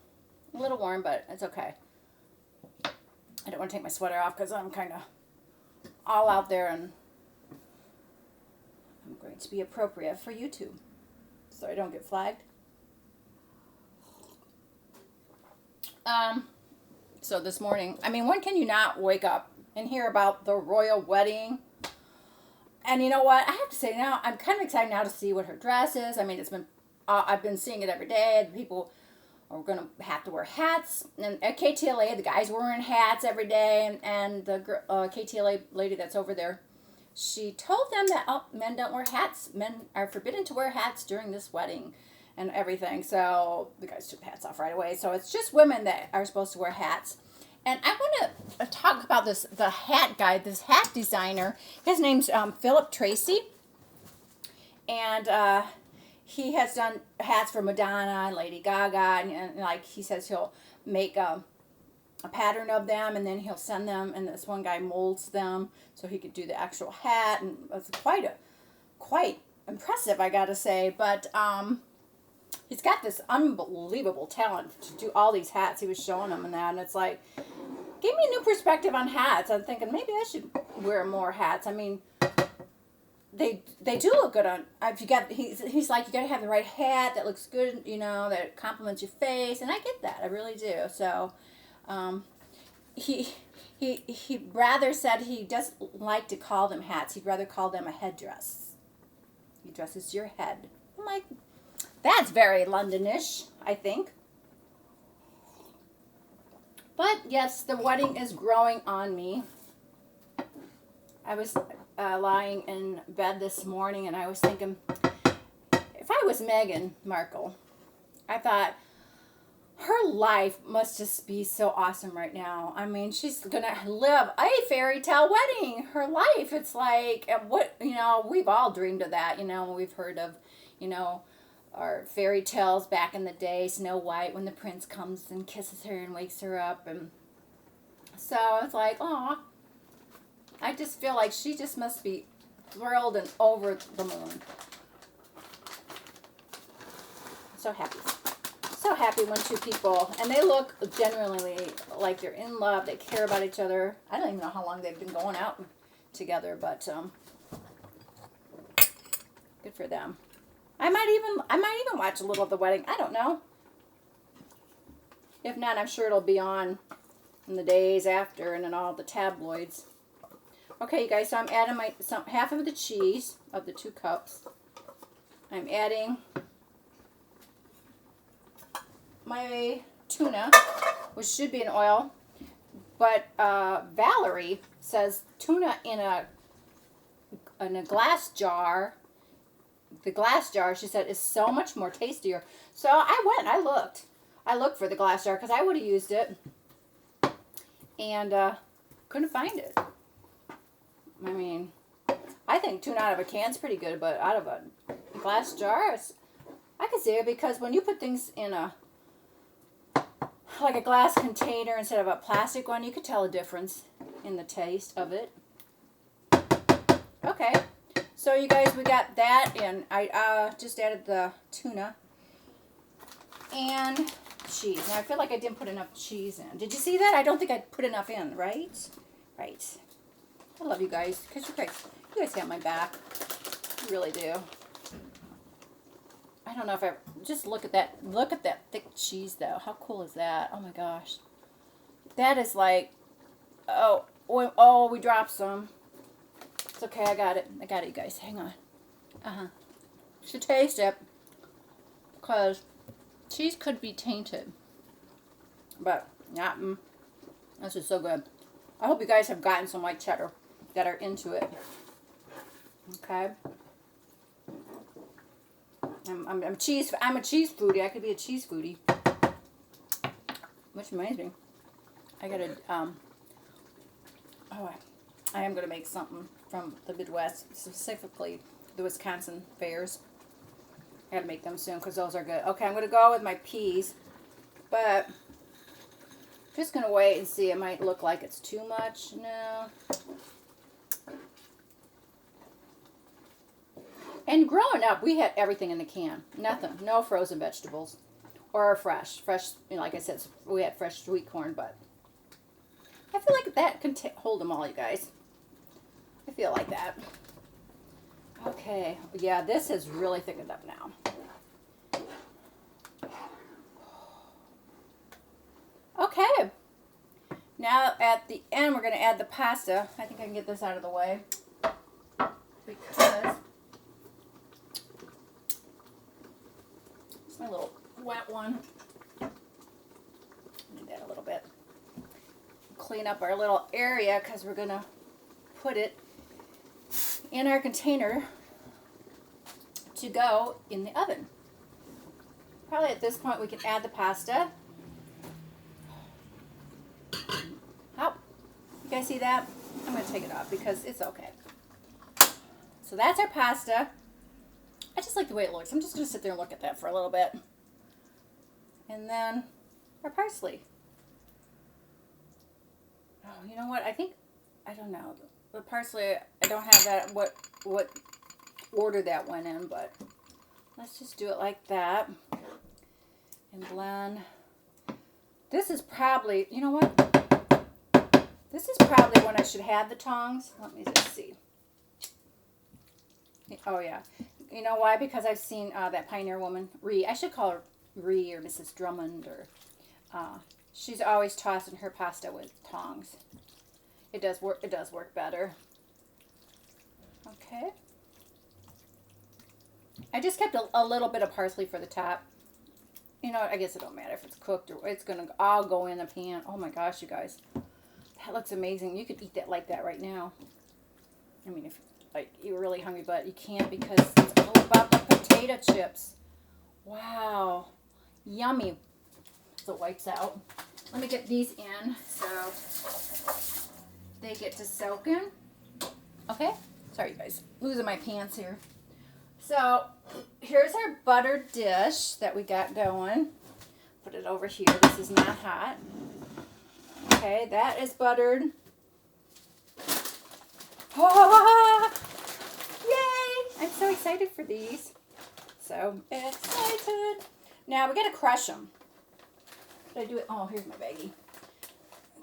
but it's okay. I don't want to take my sweater off because I'm kind of all out there and I'm going to be appropriate for YouTube so I don't get flagged. So this morning, I mean, when can you not wake up and hear about the royal wedding? And you know what? I have to say now, I'm kind of excited now to see what her dress is. I mean, I've been seeing it every day. People are going to have to wear hats. And at KTLA, the guys were wearing hats every day. And the KTLA lady that's over there, she told them that men don't wear hats. Men are forbidden to wear hats during this wedding and everything. So the guys took the hats off right away. So it's just women that are supposed to wear hats. And I want to talk about the hat guy, this hat designer. His name's Philip Tracy. And he has done hats for Madonna and Lady Gaga. And like he says, he'll make a pattern of them and then he'll send them. And this one guy molds them so he could do the actual hat. And it's quite impressive, I got to say. But he's got this unbelievable talent to do all these hats. He was showing them and that. And it's like, gave me a new perspective on hats. I'm thinking maybe I should wear more hats. I mean, they do look good on. If you got, he's like, you got to have the right hat that looks good, you know, that complements your face, and I get that. I really do. So, he rather said he doesn't like to call them hats. He'd rather call them a headdress. He dresses your head. I'm like, that's very Londonish, I think. But yes, the wedding is growing on me. I was lying in bed this morning and I was thinking, if I was Meghan Markle, I thought her life must just be so awesome right now. I mean, she's gonna live a fairy tale wedding. Her life, it's like what we've all dreamed of that. We've heard of, our fairy tales back in the day, Snow White, when the prince comes and kisses her and wakes her up, and so it's like, oh, I just feel like she just must be thrilled and over the moon. So happy. So happy when two people, and they look genuinely like they're in love, they care about each other. I don't even know how long they've been going out together, but good for them. I might even watch a little of the wedding. I don't know. If not, I'm sure it'll be on in the days after and in all the tabloids. Okay, you guys, so I'm adding half of the cheese of the 2 cups. I'm adding my tuna, which should be in oil, but Valerie says tuna in a glass jar. The glass jar, she said, is so much more tastier. So I looked for the glass jar because I would have used it, and couldn't find it. I mean, I think tuna out of a can's pretty good, but out of a glass jar, I can see it, because when you put things in like a glass container instead of a plastic one, you could tell a difference in the taste of it. Okay, so you guys, we got that, and I just added the tuna and cheese. Now I feel like I didn't put enough cheese in. Did you see that? I don't think I put enough in, right? Right. I love you guys, because you guys have my back. You really do. I don't know if I just look at that thick cheese though. How cool is that? Oh my gosh. That is like, oh, we dropped some. It's okay, I got it, you guys. Hang on. Should taste it, because cheese could be tainted. But yeah, this is so good. I hope you guys have gotten some white cheddar that are into it. Okay. I'm a cheese foodie. I could be a cheese foodie. Which reminds me, I gotta I am gonna make something from the Midwest, specifically the Wisconsin fairs. I gotta make them soon because those are good. Okay, I'm gonna go with my peas, but just gonna wait and see. It might look like it's too much. No. And growing up, we had everything in the can. Nothing. No frozen vegetables. Or fresh. Fresh, like I said, we had fresh sweet corn, but I feel like that can hold them all, you guys. I feel like that. Okay. Yeah, this has really thickened up now. Okay. Now, at the end, we're going to add the pasta. I think I can get this out of the way, because it's my little wet one. Need that a little bit. Clean up our little area, because we're going to put it in our container to go in the oven. Probably at this point we can add the pasta. Oh, you guys see that? I'm going to take it off because it's okay. So that's our pasta. I just like the way it looks. I'm just going to sit there and look at that for a little bit. And then our parsley. Oh, you know what? I don't know. The parsley, I don't have that, what order that went in, but let's just do it like that. And blend. This is probably, you know what? This is probably when I should have the tongs. Let me just see. Oh, yeah. You know why? Because I've seen that Pioneer woman, Ree. I should call her Ree or Mrs. Drummond, or she's always tossing her pasta with tongs. It does work better. Okay. I just kept a little bit of parsley for the top. you know, I guess it don't matter if it's cooked or it's going to all go in the pan. Oh my gosh, you guys. That looks amazing. You could eat that like that right now. I mean, if like you're really hungry, but you can't because it's all about the potato chips. Wow. Yummy. So it wipes out. Let me get these in so they get to soak in. Okay? Sorry, you guys. Losing my pants here. So, here's our buttered dish that we got going. Put it over here. This is not hot. Okay, that is buttered. Oh, yay! I'm so excited for these. So excited. Now, we got to crush them. Did I do it? Oh, here's my baggie.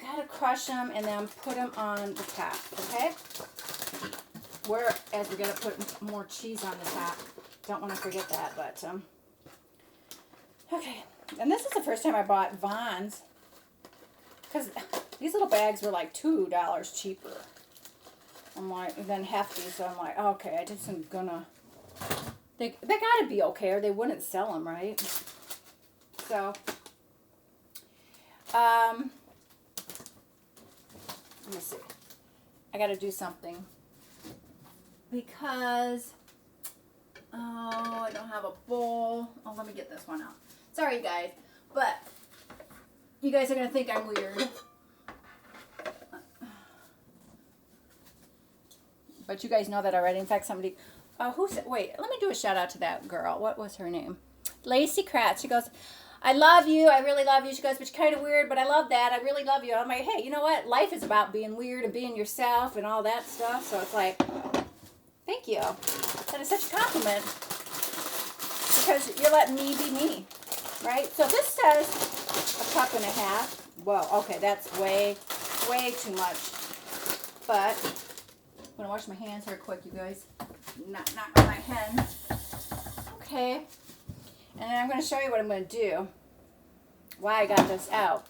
Got to crush them and then put them on the top, okay? Whereas we're going to put more cheese on the top. Don't want to forget that, but, okay. And this is the first time I bought Vons. Because these little bags were like $2 cheaper. I'm like, than hefty, so I'm like, okay, I just am gonna, they got to be okay, or they wouldn't sell them, right? So, let me see. I got to do something. Because, oh, I don't have a bowl. Oh, let me get this one out. Sorry, you guys. But, you guys are going to think I'm weird. But you guys know that already. In fact, somebody, who said, wait, let me do a shout out to that girl. What was her name? Lacey Kratz. She goes, I love you. I really love you. She goes, but you're kind of weird, but I love that. I really love you. I'm like, hey, you know what? Life is about being weird and being yourself and all that stuff. So it's like, thank you. That is such a compliment. Because you're letting me be me. Right? So this says a cup and a half. Whoa, okay, that's way, way too much. But I'm going to wash my hands here quick, you guys. Not on my hen. Okay. And then I'm going to show you what I'm going to do. Why I got this out.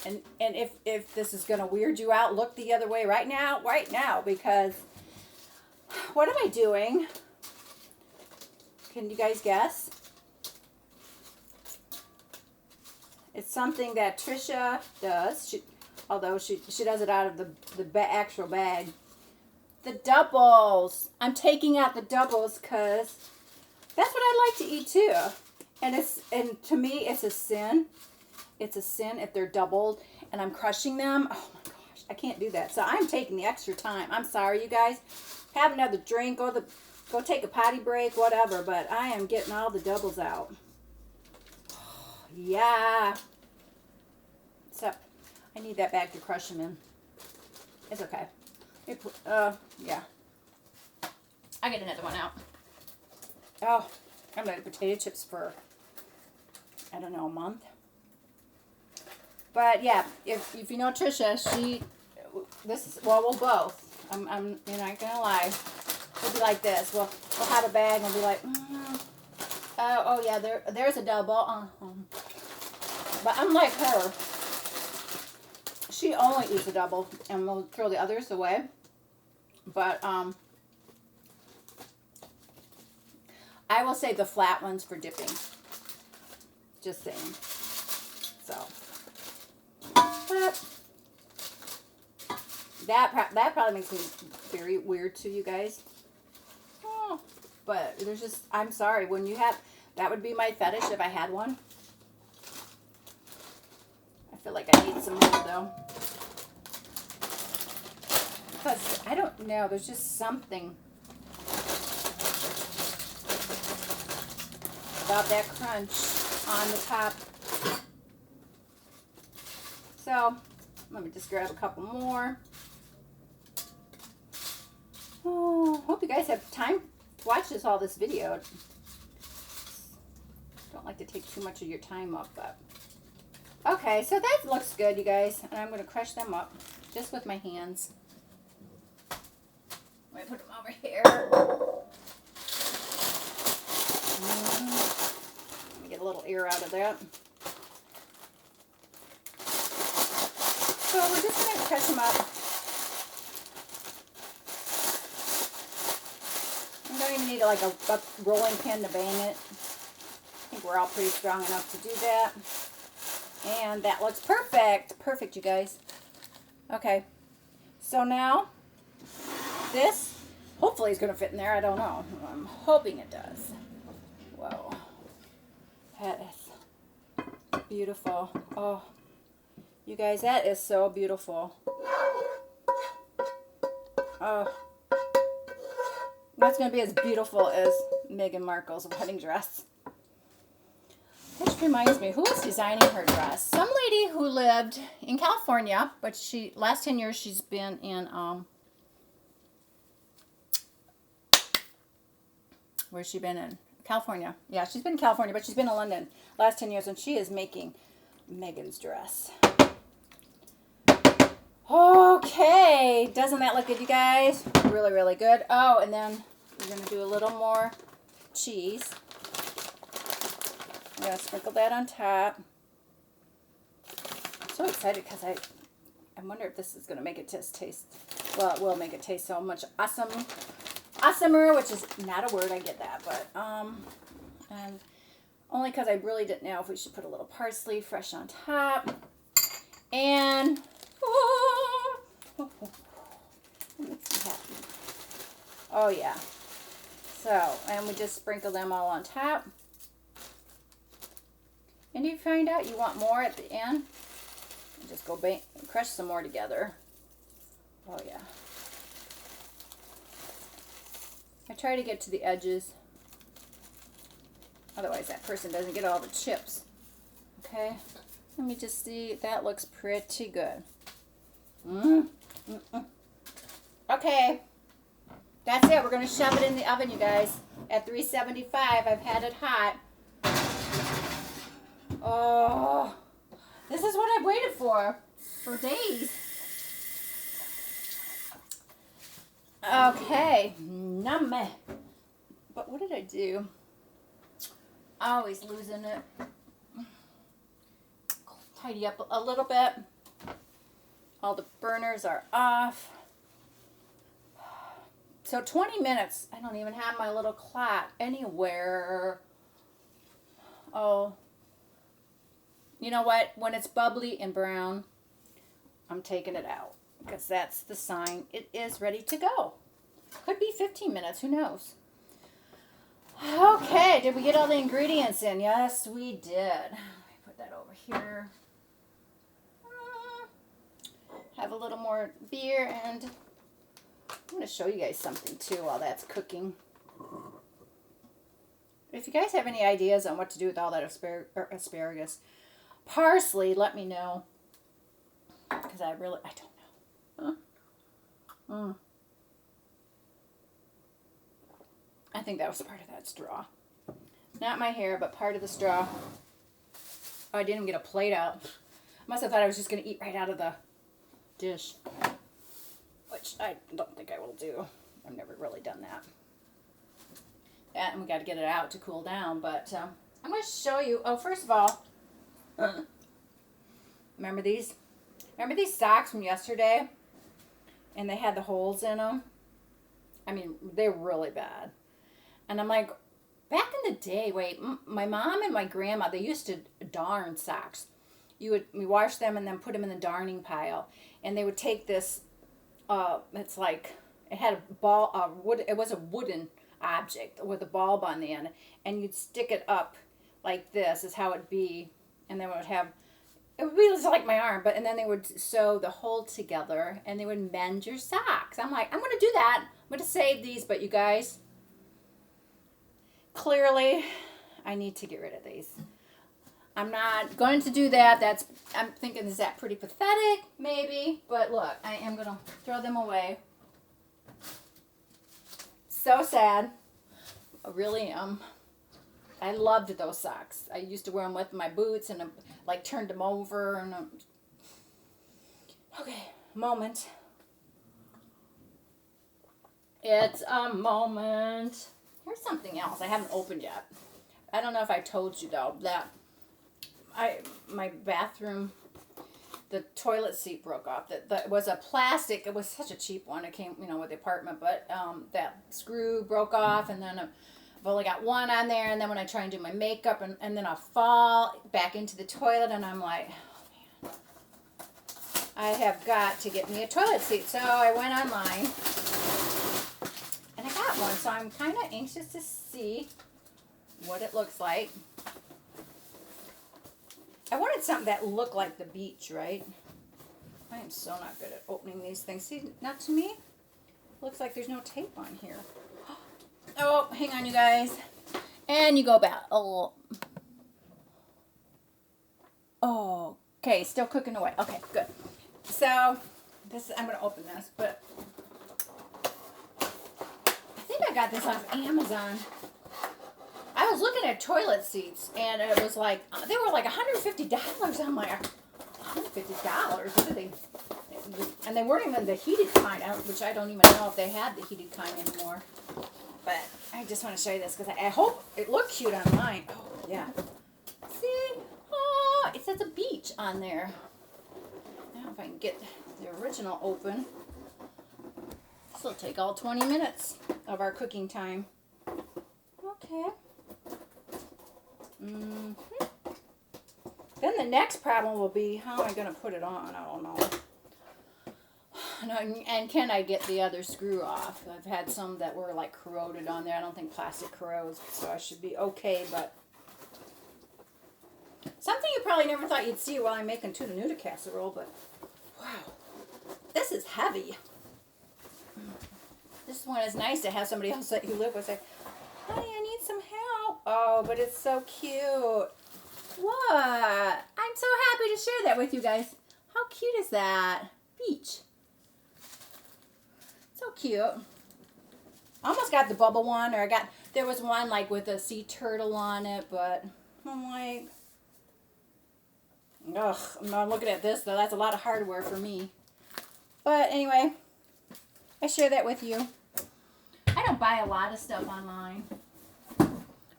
And if this is going to weird you out, look the other way right now, because what am I doing? Can you guys guess? It's something that Trisha does, although she does it out of the actual bag. The doubles. I'm taking out the doubles because that's what I like to eat too. And to me, it's a sin. It's a sin if they're doubled and I'm crushing them. Oh my gosh, I can't do that. So I'm taking the extra time. I'm sorry, you guys. Have another drink, go take a potty break, whatever. But I am getting all the doubles out. Yeah. So I need that bag to crush them in. It's okay. Yeah. I get another one out. Oh, I'm going to potato chips for, I don't know, a month. But yeah, if you know Trisha, we'll both. I'm you're not gonna lie. We'll be like this. We'll have a bag and we'll be like, oh yeah, there's a double. But I'm like her. She only eats a double, and we'll throw the others away. But I will save the flat ones for dipping. Just saying. So, but that probably makes me very weird to you guys. Oh, but there's just, I'm sorry, when you have, that would be my fetish if I had one. I feel like I need some more though. Because I don't know, there's just something about that crunch on the top. So, let me just grab a couple more. Oh, hope you guys have time to watch all this video. Don't like to take too much of your time up, but okay, so that looks good, you guys. And I'm going to crush them up just with my hands. Let me put them over here. Let me get a little air out of that. So we're just going to crush them up. You don't even need like a rolling pin to bang it. think we're all pretty strong enough to do that. And that looks perfect. Perfect, you guys. Okay. So now, this hopefully is going to fit in there. I don't know. I'm hoping it does. Whoa. That is beautiful. Oh, you guys, that is so beautiful. Oh. That's going to be as beautiful as Meghan Markle's wedding dress. Which reminds me, who is designing her dress? Some lady who lived in California, but last 10 years she's been in, where's she been in? California. Yeah, she's been in California, but she's been in London last 10 years, and she is making Meghan's dress. Okay, doesn't that look good, you guys? Really, really good. Oh, and then we're going to do a little more cheese. I'm going to sprinkle that on top. I'm so excited because I wonder if this is going to make it taste, well, it will make it taste so much awesomer, which is not a word, I get that, but, and only because I really didn't know if we should put a little parsley fresh on top. And, it makes me happy. Oh, yeah. So, and we just sprinkle them all on top. And you find out you want more at the end, and just go crush some more together. Oh, yeah. I try to get to the edges. Otherwise, that person doesn't get all the chips. Okay. Let me just see. That looks pretty good. Okay. That's it. We're going to shove it in the oven, you guys. At 375. I've had it hot. Oh. This is what I've waited for days. Okay. Nummy. But what did I do? Always losing it. Tidy up a little bit. All the burners are off. So 20 minutes. I don't even have my little clock anywhere. Oh. You know what? When it's bubbly and brown, I'm taking it out. Because that's the sign it is ready to go. Could be 15 minutes. Who knows? Okay. Did we get all the ingredients in? Yes, we did. Let me put that over here. Have a little more beer, and I'm going to show you guys something too while that's cooking. If you guys have any ideas on what to do with all that asparagus, parsley, let me know. Because I don't know. I think that was part of that straw. Not my hair, but part of the straw. Oh, I didn't even get a plate out. Must have thought I was just going to eat right out of the dish, which I don't think I will do. I've never really done that. And we got to get it out to cool down, but I'm going to show you. Oh, first of all, remember these? Remember these socks from yesterday? And they had the holes in them? I mean, they were really bad. And I'm like, back in the day, my mom and my grandma, they used to darn socks. We wash them and then put them in the darning pile. And they would take this, it's like, it had a ball, it was a wooden object with a bulb on the end. And you'd stick it up like this is how it'd be. And then it would be just like my arm. And then they would sew the hole together and they would mend your socks. I'm like, I'm going to do that. I'm going to save these. But you guys, clearly, I need to get rid of these. I'm not going to do that. I'm thinking, is that pretty pathetic? Maybe. But look, I am going to throw them away. So sad. I really am. I loved those socks. I used to wear them with my boots and like turned them over. And okay, moment. It's a moment. Here's something else I haven't opened yet. I don't know if I told you though that my bathroom, the toilet seat broke off. That was a plastic. It was such a cheap one. It came, with the apartment, but that screw broke off, and then a I've only got one on there, and then when I try and do my makeup, and then I'll fall back into the toilet, and I'm like, oh man, I have got to get me a toilet seat. So I went online, and I got one. So I'm kind of anxious to see what it looks like. I wanted something that looked like the beach, right? I am so not good at opening these things. See, not to me. Looks like there's no tape on here. Oh, hang on, you guys. And you go back. Oh. Oh. Okay, still cooking away. Okay, good. So, this I'm going to open this, but I think I got this off Amazon. I was looking at toilet seats, and it was like, they were like $150. I'm like, $150? What are they? And they weren't even the heated kind, which I don't even know if they had the heated kind anymore. But I just want to show you this because I hope it looked cute online. Oh, yeah. See? Oh, it says a beach on there. Now if I can get the original open. This will take all 20 minutes of our cooking time. Okay. Then the next problem will be, how am I going to put it on? I don't know. And can I get the other screw off? I've had some that were like corroded on there. I don't think plastic corrodes, so I should be okay. But something you probably never thought you'd see while I'm making tuna noodle casserole. But wow, this is heavy. This one is nice to have somebody else that you live with say, "Honey, I need some help." Oh, but it's so cute. What? I'm so happy to share that with you guys. How cute is that? Beach. So cute. I almost got the bubble one, or there was one like with a sea turtle on it, but I'm like, ugh, I'm not looking at this though. That's a lot of hardware for me. But anyway, I share that with you. I don't buy a lot of stuff online,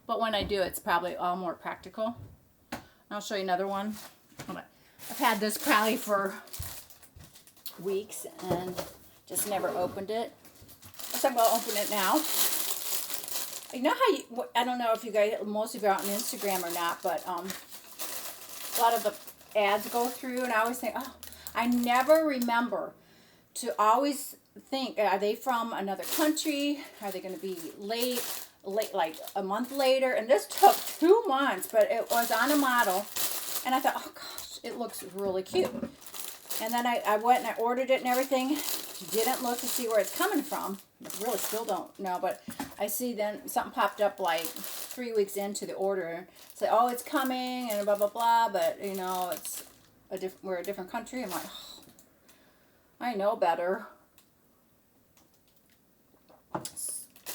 but when I do, it's probably all more practical. I'll show you another one. I've had this probably for weeks and just never opened it. So I'm going to open it now. You know how I don't know if you guys, most of you are on Instagram or not, but a lot of the ads go through, and I always think, oh, I never remember to always think, are they from another country? Are they going to be late like a month later? And this took 2 months, but it was on a model, and I thought, oh gosh, it looks really cute. And then I went and I ordered it and everything. Didn't look to see where it's coming from. I really still don't know, but I see then something popped up like 3 weeks into the order. Say, oh, it's coming and blah blah blah, but you know it's we're a different country. I'm like, oh, I know better,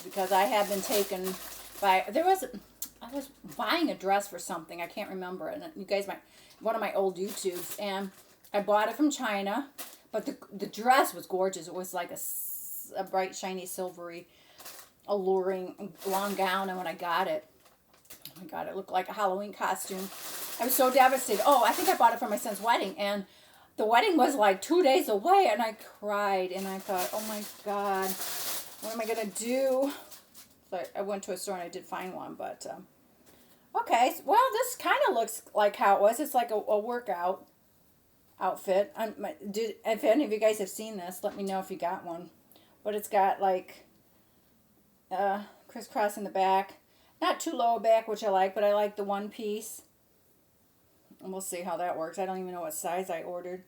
because I have been taken by I was buying a dress for something, I can't remember, and you guys might, one of my old YouTubes, and I bought it from China, but the dress was gorgeous. It was like a bright, shiny, silvery, alluring long gown, and when I got it, oh my God, it looked like a Halloween costume. I was so devastated. Oh, I think I bought it for my son's wedding, and the wedding was like 2 days away, and I cried, and I thought, oh my God, what am I going to do? So I went to a store, and I did find one, but, okay, well, this kind of looks like how it was. It's like a workout outfit. If any of you guys have seen this, let me know if you got one. But it's got like crisscross in the back. Not too low back, which I like, but I like the one piece. And we'll see how that works. I don't even know what size I ordered.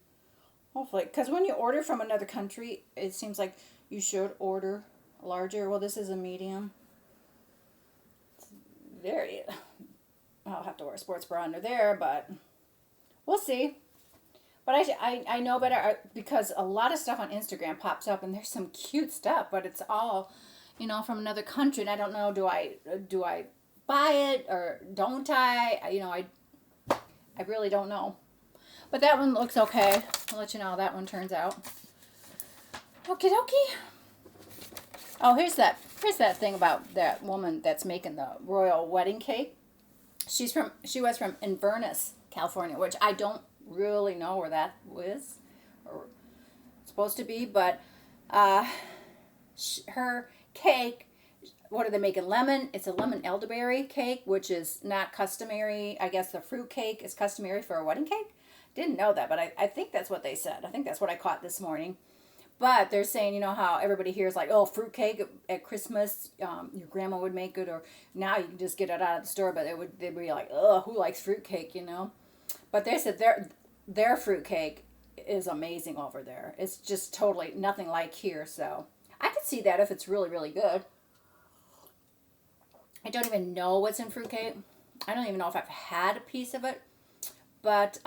Hopefully, because when you order from another country, it seems like you should order larger. Well, this is a medium. It's very, I'll have to wear a sports bra under there, but we'll see. But I know better, because a lot of stuff on Instagram pops up, and there's some cute stuff, but it's all, you know, from another country, and I don't know, do I buy it or don't I? You know, I really don't know. But that one looks okay. I'll let you know how that one turns out. Okie dokie. Oh, here's that thing about that woman that's making the royal wedding cake. She was from Inverness, California, which I don't really know where that was or supposed to be, but her cake what are they making? Lemon. It's a lemon elderberry cake, which is not customary. I guess the fruit cake is customary for a wedding cake. Didn't know that, but I think that's what they said. I think that's what I caught this morning. But they're saying, you know how everybody hears like, oh, fruit cake at Christmas, your grandma would make it, or now you can just get it out of the store. But they'd be like, oh, who likes fruit cake, you know? But they said their fruit cake is amazing over there. It's just totally nothing like here. So I could see that if it's really, really good. I don't even know what's in fruit cake. I don't even know if I've had a piece of it. But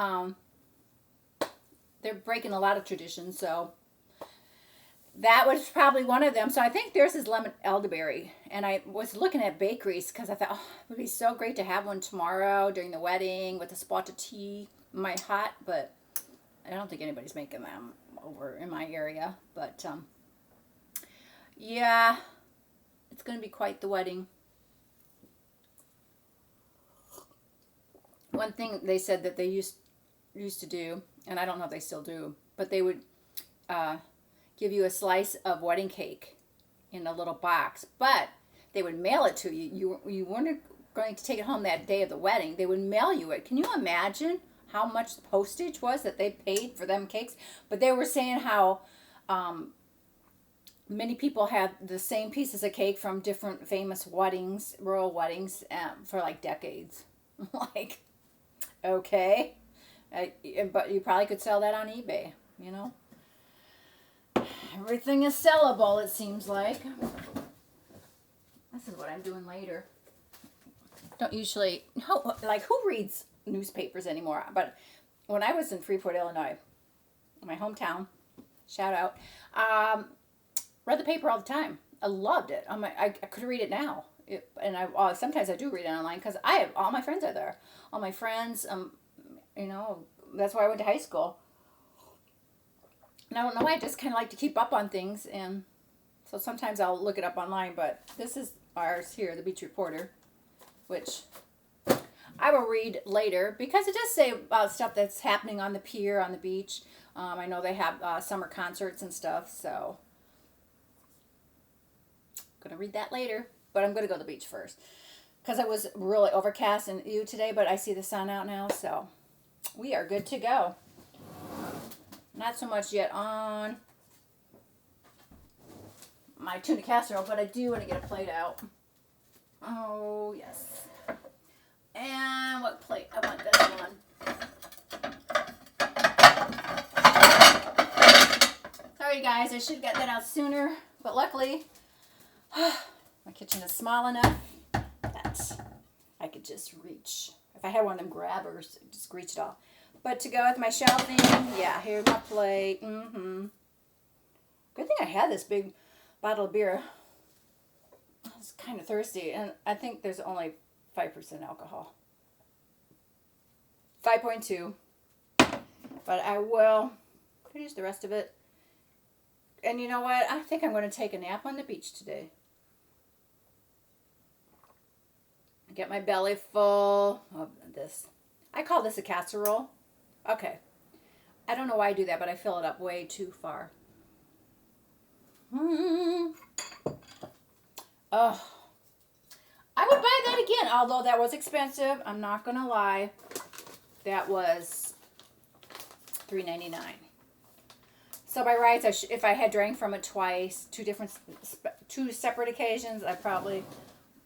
they're breaking a lot of traditions, so that was probably one of them. So I think theirs is lemon elderberry. And I was looking at bakeries because I thought, oh, it would be so great to have one tomorrow during the wedding with a spot of tea, my hot. But I don't think anybody's making them over in my area. But yeah, it's going to be quite the wedding. One thing they said that they used to do, and I don't know if they still do, but they would give you a slice of wedding cake in a little box, but they would mail it to you. You weren't going to take it home that day of the wedding. They would mail you it. Can you imagine how much the postage was that they paid for them cakes? But they were saying how many people had the same pieces of cake from different famous weddings, royal weddings, for like decades. Like, okay. But you probably could sell that on eBay, you know? Everything is sellable, it seems like. This is what I'm doing later. Don't usually, who reads newspapers anymore? But when I was in Freeport, Illinois, my hometown, shout out, read the paper all the time. I loved it. I could read it now. Sometimes I do read it online because I have all my friends are there. All my friends, you know, that's why I went to high school. And I don't know why, I just kind of like to keep up on things, and so sometimes I'll look it up online, but this is ours here, the Beach Reporter, which I will read later because it does say about stuff that's happening on the pier, on the beach. I know they have summer concerts and stuff, so I'm going to read that later, but I'm going to go to the beach first because it was really overcast and today, but I see the sun out now, so we are good to go. Not so much yet on my tuna casserole, but I do want to get a plate out. Oh, yes. And what plate? I want this one. Sorry, guys. I should have got that out sooner, but luckily, my kitchen is small enough that I could just reach. If I had one of them grabbers, just reach it off. But to go with my shelving, yeah, here's my plate. Good thing I had this big bottle of beer. I was kind of thirsty, and I think there's only 5% alcohol. 5.2. But I will finish the rest of it. And you know what? I think I'm going to take a nap on the beach today. Get my belly full of this. I call this a casserole. Okay. I don't know why I do that, but I fill it up way too far. Oh. I would buy that again, although that was expensive. I'm not going to lie. That was $3.99. So by rights, if I had drank from it twice, two separate occasions, I probably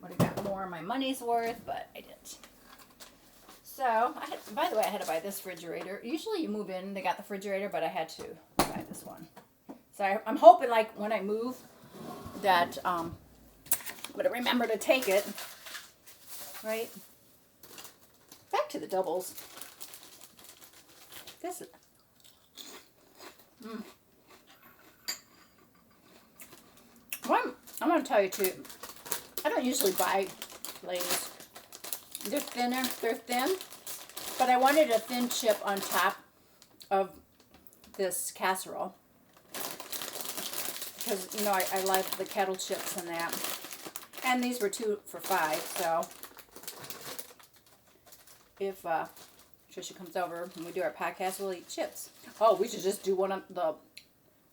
would have got more of my money's worth, but I didn't. So, by the way, I had to buy this refrigerator. Usually you move in, they got the refrigerator, but I had to buy this one. So I'm hoping, like, when I move, that I'm going to remember to take it. Right? Back to the doubles. This is... Well, I'm going to tell you, too, I don't usually buy Lay's. They're thinner. They're thin. But I wanted a thin chip on top of this casserole. Because, you know, I like the kettle chips and that. And these were 2 for $5. So, if Trisha comes over and we do our podcast, we'll eat chips. Oh, we should just do one of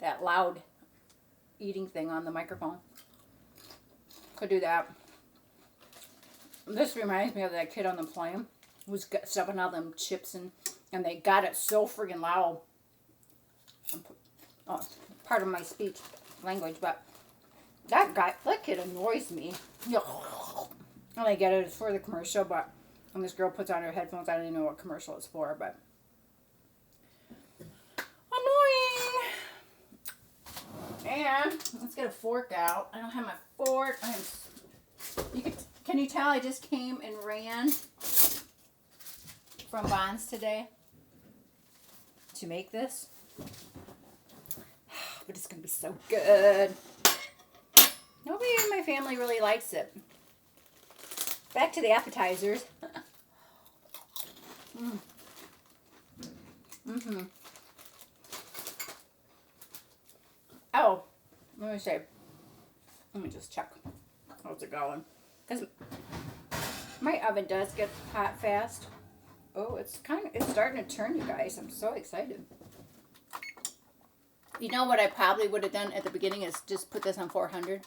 that loud eating thing on the microphone. Could do that. This reminds me of that kid on the plane who was stuffing all them chips and they got it so friggin' loud. Oh, part of my speech language, but that kid annoys me. And I get it, it's for the commercial, but when this girl puts on her headphones, I don't even know what commercial it's for, but annoying. And let's get a fork out. I don't have my fork. Can you tell I just came and ran from Bonds today to make this? But it's going to be so good. Nobody in my family really likes it. Back to the appetizers. Oh, let me just check. How's it going? Because my oven does get hot fast. Oh, it's starting to turn, you guys. I'm so excited. You know what I probably would have done at the beginning is just put this on 400.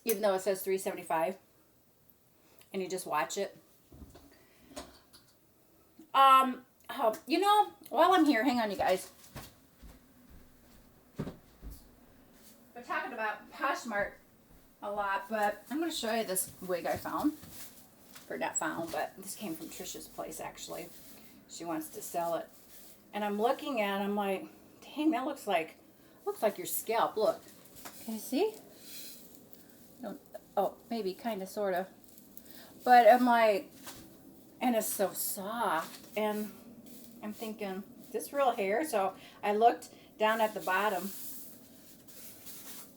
Even though it says 375. And you just watch it. You know, while I'm here, hang on, you guys. We're talking about Poshmark a lot, but I'm going to show you this wig I found. Or not found, but this came from Trisha's place, actually. She wants to sell it. And I'm looking at it, I'm like, dang, that looks like your scalp. Look. Can you see? Oh, maybe, kind of, sort of. But I'm like, and it's so soft. And I'm thinking, is this real hair? So I looked down at the bottom.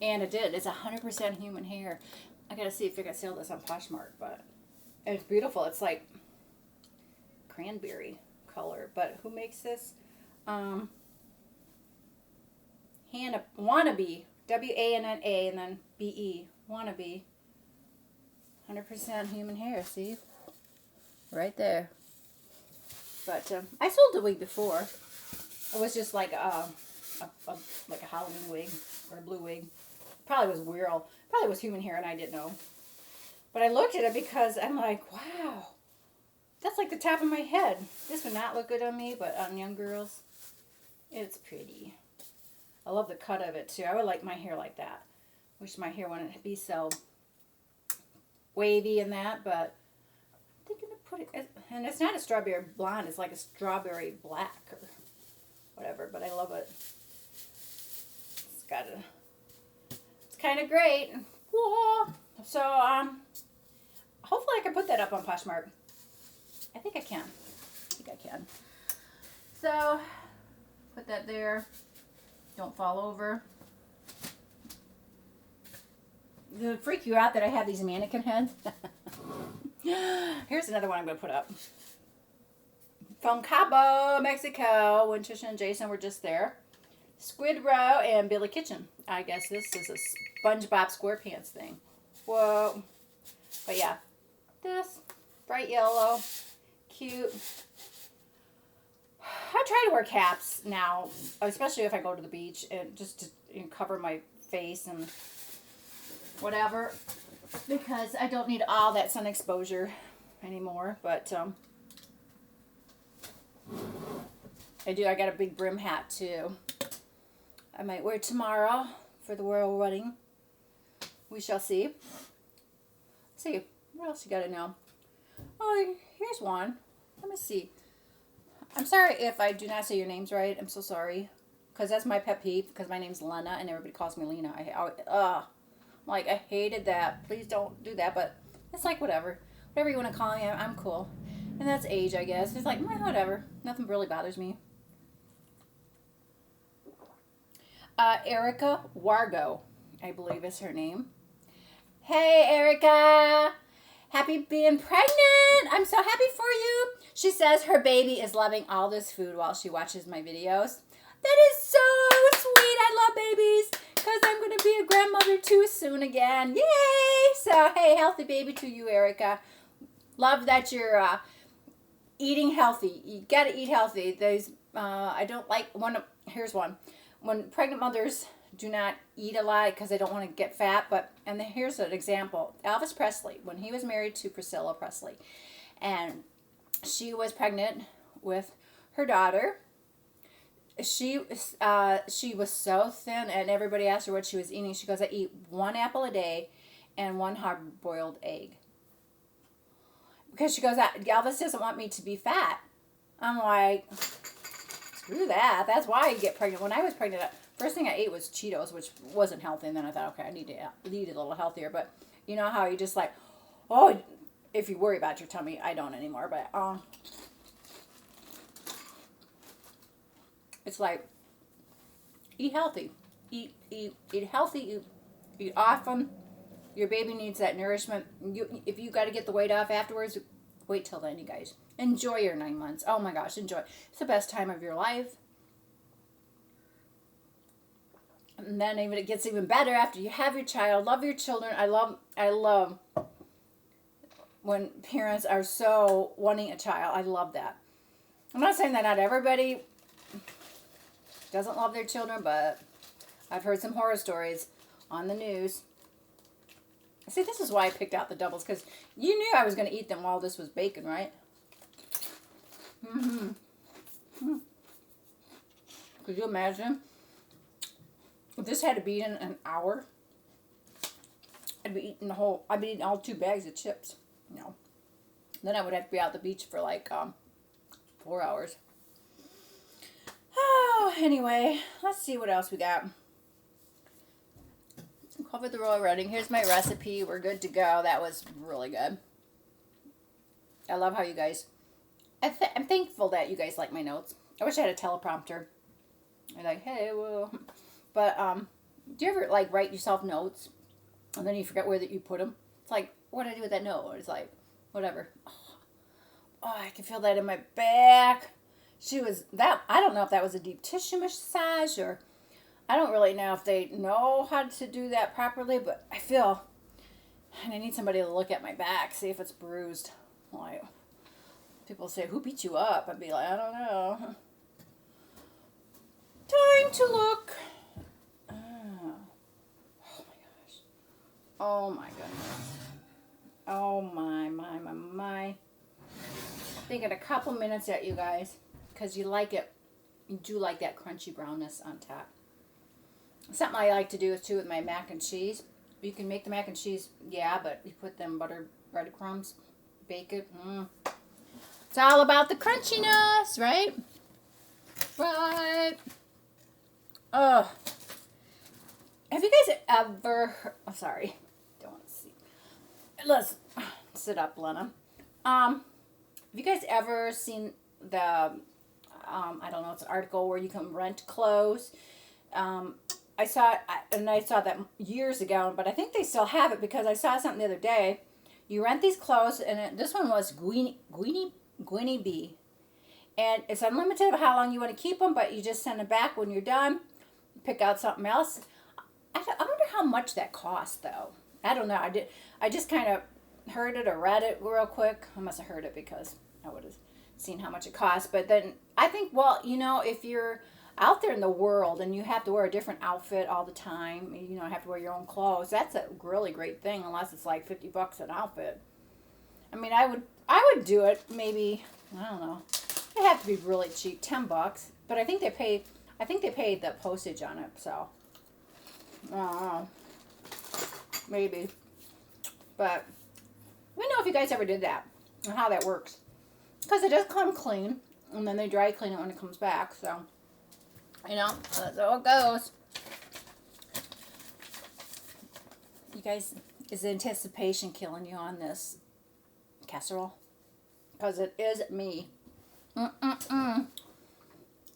And it did. It's 100% human hair. I got to see if I can sell this on Poshmark. But it's beautiful. It's like cranberry color. But who makes this? Wannabe. W-A-N-N-A and then B-E. Wannabe. 100% human hair. See? Right there. But I sold a wig before. It was just like a Halloween wig or a blue wig. Probably was real. Probably was human hair and I didn't know. But I looked at it because I'm like, wow. That's like the top of my head. This would not look good on me, but on young girls, it's pretty. I love the cut of it too. I would like my hair like that. Wish my hair wouldn't be so wavy and that, but I'm thinking of putting it, and it's not a strawberry blonde, it's like a strawberry black or whatever, but I love it. It's kind of great. Whoa. So, hopefully I can put that up on Poshmark. I think I can. So, put that there. Don't fall over. Does it freak you out that I have these mannequin heads? Here's another one I'm going to put up. From Cabo, Mexico, when Trisha and Jason were just there. Squid Row and Billy Kitchen. I guess this is a SpongeBob SquarePants thing. Whoa. But yeah, this bright yellow, cute. I try to wear caps now, especially if I go to the beach, and just to cover my face and whatever, because I don't need all that sun exposure anymore. But I got a big brim hat too. I might wear tomorrow for the royal wedding. We shall see. Let's see, what else you gotta know? Oh, here's one. Let me see. I'm sorry if I do not say your names right. I'm so sorry. Because that's my pet peeve. Because my name's Lena and everybody calls me Lena. I hated that. Please don't do that. But it's like whatever. Whatever you want to call me, I'm cool. And that's age, I guess. It's like, whatever. Nothing really bothers me. Erica Wargo, I believe is her name. Hey, Erica. Happy being pregnant. I'm so happy for you. She says her baby is loving all this food while she watches my videos. That is so sweet. I love babies because I'm going to be a grandmother too soon again. Yay. So, hey, healthy baby to you, Erica. Love that you're eating healthy. You got to eat healthy. I don't like here's one. When pregnant mothers do not eat a lot because they don't want to get fat. And here's an example. Elvis Presley, when he was married to Priscilla Presley, and she was pregnant with her daughter, she was so thin, and everybody asked her what she was eating. She goes, I eat 1 apple a day and 1 hard-boiled egg. Because she goes, Elvis doesn't want me to be fat. I'm like, screw that. That's why I get pregnant. When I was pregnant, first thing I ate was Cheetos, which wasn't healthy. And then I thought, okay, I need to eat a little healthier. But you know how you just like, oh, if you worry about your tummy, I don't anymore. But it's like, eat healthy. Eat healthy. Eat often. Your baby needs that nourishment. If you got to get the weight off afterwards, wait till then, you guys. Enjoy your 9 months. Oh my gosh, enjoy. It's the best time of your life. And then it gets even better after you have your child. Love your children. I love when parents are so wanting a child. I love that. I'm not saying that not everybody doesn't love their children, but I've heard some horror stories on the news. See, this is why I picked out the doubles, because you knew I was going to eat them while this was baking, right? Could you imagine? If this had to be in an hour, I'd be eating all 2 bags of chips, you know. Then I would have to be out at the beach for like 4 hours. Oh, anyway, let's see what else we got. Covered the royal wedding. Here's my recipe. We're good to go. That was really good. I love how you guys... I'm thankful that you guys like my notes. I wish I had a teleprompter. You're like, hey, well... But, do you ever, like, write yourself notes, and then you forget where that you put them? It's like, what do I do with that note? It's like, whatever. Oh, I can feel that in my back. I don't know if that was a deep tissue massage, or... I don't really know if they know how to do that properly, but I feel, and I need somebody to look at my back, see if it's bruised. Like, people say, who beat you up? I'd be like, I don't know. Time to look. Oh my gosh. Oh my goodness. Oh my. I think in a couple minutes yet, you guys, because you like it. You do like that crunchy brownness on top. Something I like to do too with my mac and cheese. You can make the mac and cheese, yeah, but you put them breadcrumbs, bake it. It's all about the crunchiness, right? Right. Oh. Have you guys ever... Oh, sorry. Don't want to see. Let's sit up, Lena. Have you guys ever seen the... I don't know, it's an article where you can rent clothes. I saw that years ago, but I think they still have it because I saw something the other day. You rent these clothes, and this one was Gwynny B. And it's unlimited of how long you want to keep them, but you just send them back when you're done. Pick out something else. I wonder how much that costs, though. I don't know. I just kind of heard it or read it real quick. I must have heard it because I would have seen how much it costs. But then I think, well, you know, if you're out there in the world and you have to wear a different outfit all the time, you know, have to wear your own clothes, that's a really great thing, unless it's like $50 an outfit. I mean, I would do it. Maybe, I don't know, it'd have to be really cheap, $10, but I think they paid the postage on it, so I don't know, maybe. But let me know if you guys ever did that and how that works, because it does come clean and then they dry clean it when it comes back, so you know, that's how it goes. You guys, is anticipation killing you on this casserole? Because it is me.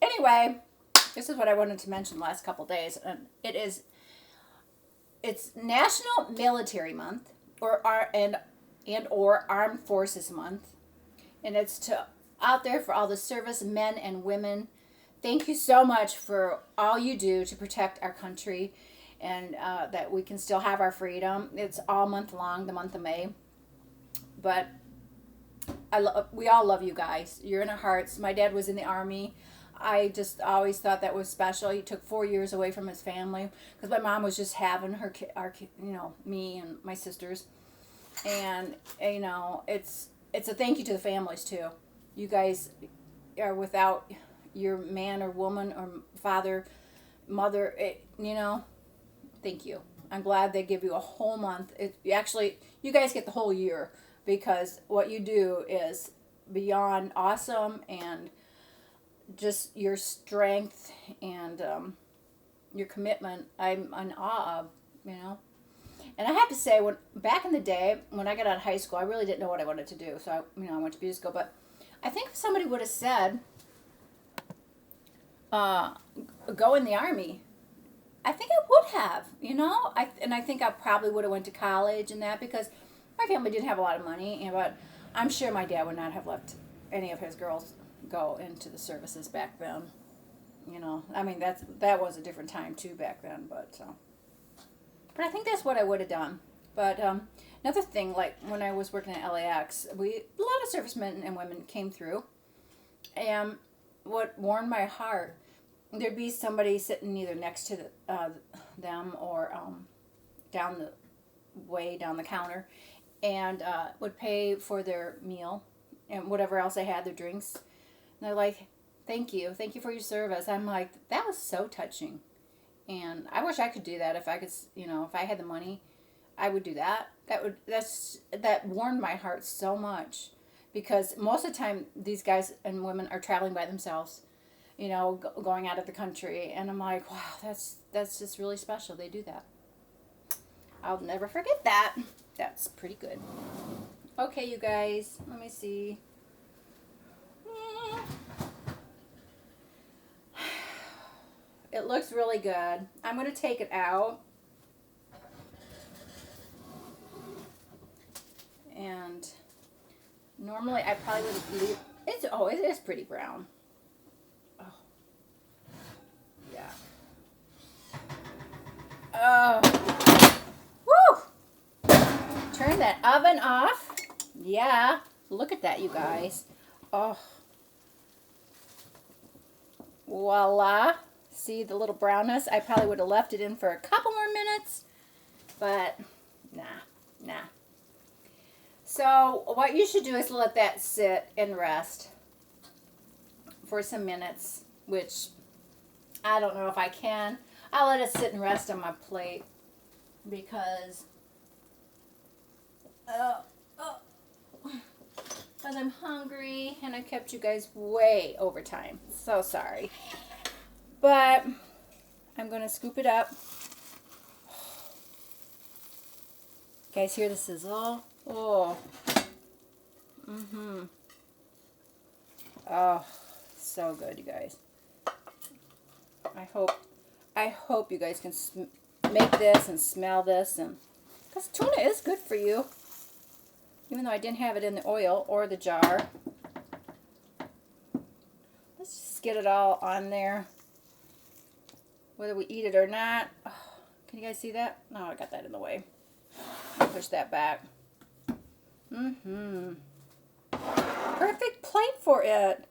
Anyway, this is what I wanted to mention the last couple days. And it's National Military Month, or Armed Forces Month. And it's out there for all the service men and women. Thank you so much for all you do to protect our country, and that we can still have our freedom. It's all month long, the month of May. But we all love you guys. You're in our hearts. My dad was in the Army. I just always thought that was special. He took 4 years away from his family because my mom was just having me and my sisters, and it's a thank you to the families too. You guys are without your man or woman or father, mother. Thank you. I'm glad they give you a whole month. You guys get the whole year because what you do is beyond awesome, and just your strength and your commitment, I'm in awe of, And I have to say, back in the day, when I got out of high school, I really didn't know what I wanted to do. So, I went to beauty school. But I think if somebody would have said, go in the Army, I think I would have, I think I probably would have went to college and that, because my family didn't have a lot of money. But I'm sure my dad would not have let any of his girls go into the services back then. That was a different time too back then. But I think that's what I would have done. But another thing, like when I was working at LAX, a lot of servicemen and women came through, and what warmed my heart, there'd be somebody sitting either next to them or down the counter, and would pay for their meal and whatever else they had, their drinks. And they're like, thank you for your service. I'm like, that was so touching. And I wish I could do that. If I could, if I had the money, I would do that. That warmed my heart so much, because most of the time these guys and women are traveling by themselves, going out of the country, and I'm like, wow, that's just really special. They do that. I'll never forget that. That's pretty good. Okay, you guys, let me see. It looks really good. I'm going to take it out. And normally I probably would leave it is pretty brown. Oh. Yeah. Woo! Turn that oven off. Yeah. Look at that, you guys. Oh. Voila. See the little brownness? I probably would have left it in for a couple more minutes, but nah. So what you should do is let that sit and rest for some minutes, which I don't know if I can. I'll let it sit and rest on my plate because I'm hungry and I kept you guys way over time. So sorry. But I'm going to scoop it up. You guys hear the sizzle? Oh. Oh, so good, you guys. I hope you guys can make this and smell this, and because tuna is good for you. Even though I didn't have it in the oil or the jar. Let's just get it all on there, whether we eat it or not. Oh, can you guys see that? No, I got that in the way. I'll push that back. Perfect plate for it.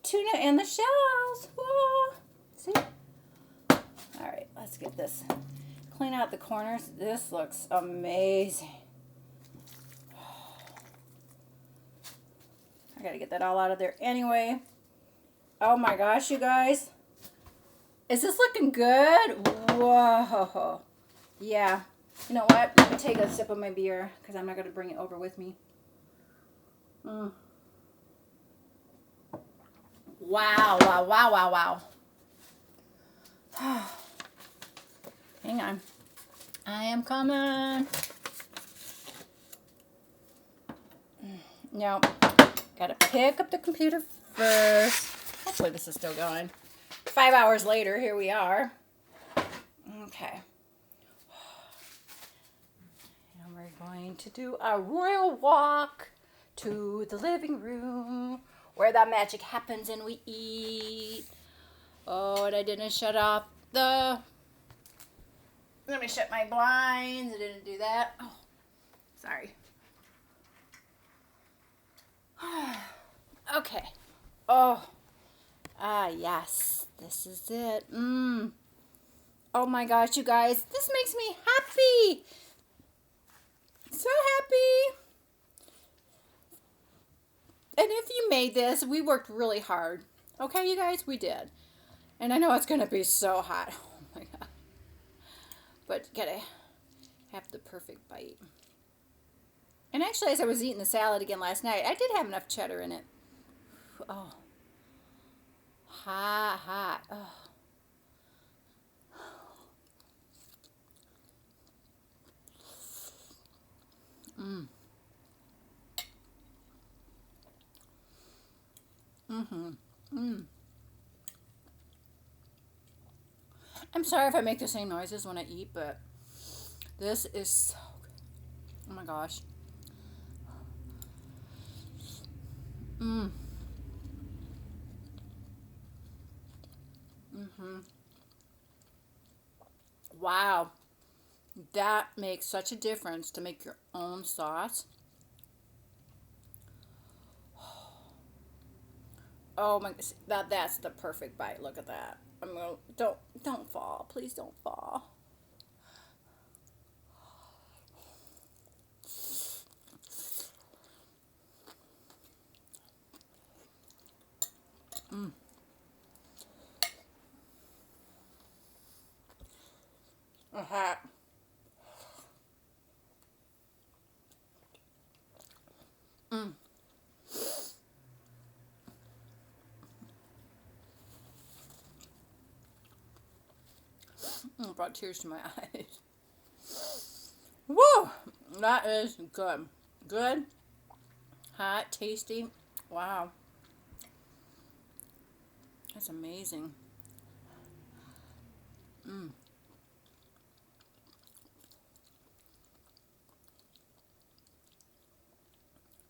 Tuna in the shells. Whoa. See? Alright, let's get this. Clean out the corners. This looks amazing. I gotta get that all out of there anyway. Oh my gosh, you guys. Is this looking good? Whoa. Yeah. You know what? Let me take a sip of my beer because I'm not going to bring it over with me. Wow, wow, wow, wow, wow. Hang on. I am coming. No. Got to pick up the computer first. Hopefully this is still going. 5 hours later, here we are. Okay. And we're going to do a royal walk to the living room where the magic happens and we eat. Oh, and I didn't shut off the... Let me shut my blinds. I didn't do that. Oh, sorry. Okay. Oh, Ah, yes. This is it. Oh my gosh, you guys. This makes me happy. So happy. And if you made this, we worked really hard. Okay, you guys, we did. And I know it's going to be so hot. Oh my God. But gotta have the perfect bite. And actually, as I was eating the salad again last night, I did have enough cheddar in it. Oh, hot, hot. Oh. I'm sorry if I make the same noises when I eat, but this is so good. Oh my gosh. Wow. That makes such a difference to make your own sauce. Oh my, that's the perfect bite. Look at that. I'm gonna, don't fall. Please don't fall. Hot. Brought tears to my eyes. Woo! That is good. Good. Hot, tasty. Wow. That's amazing.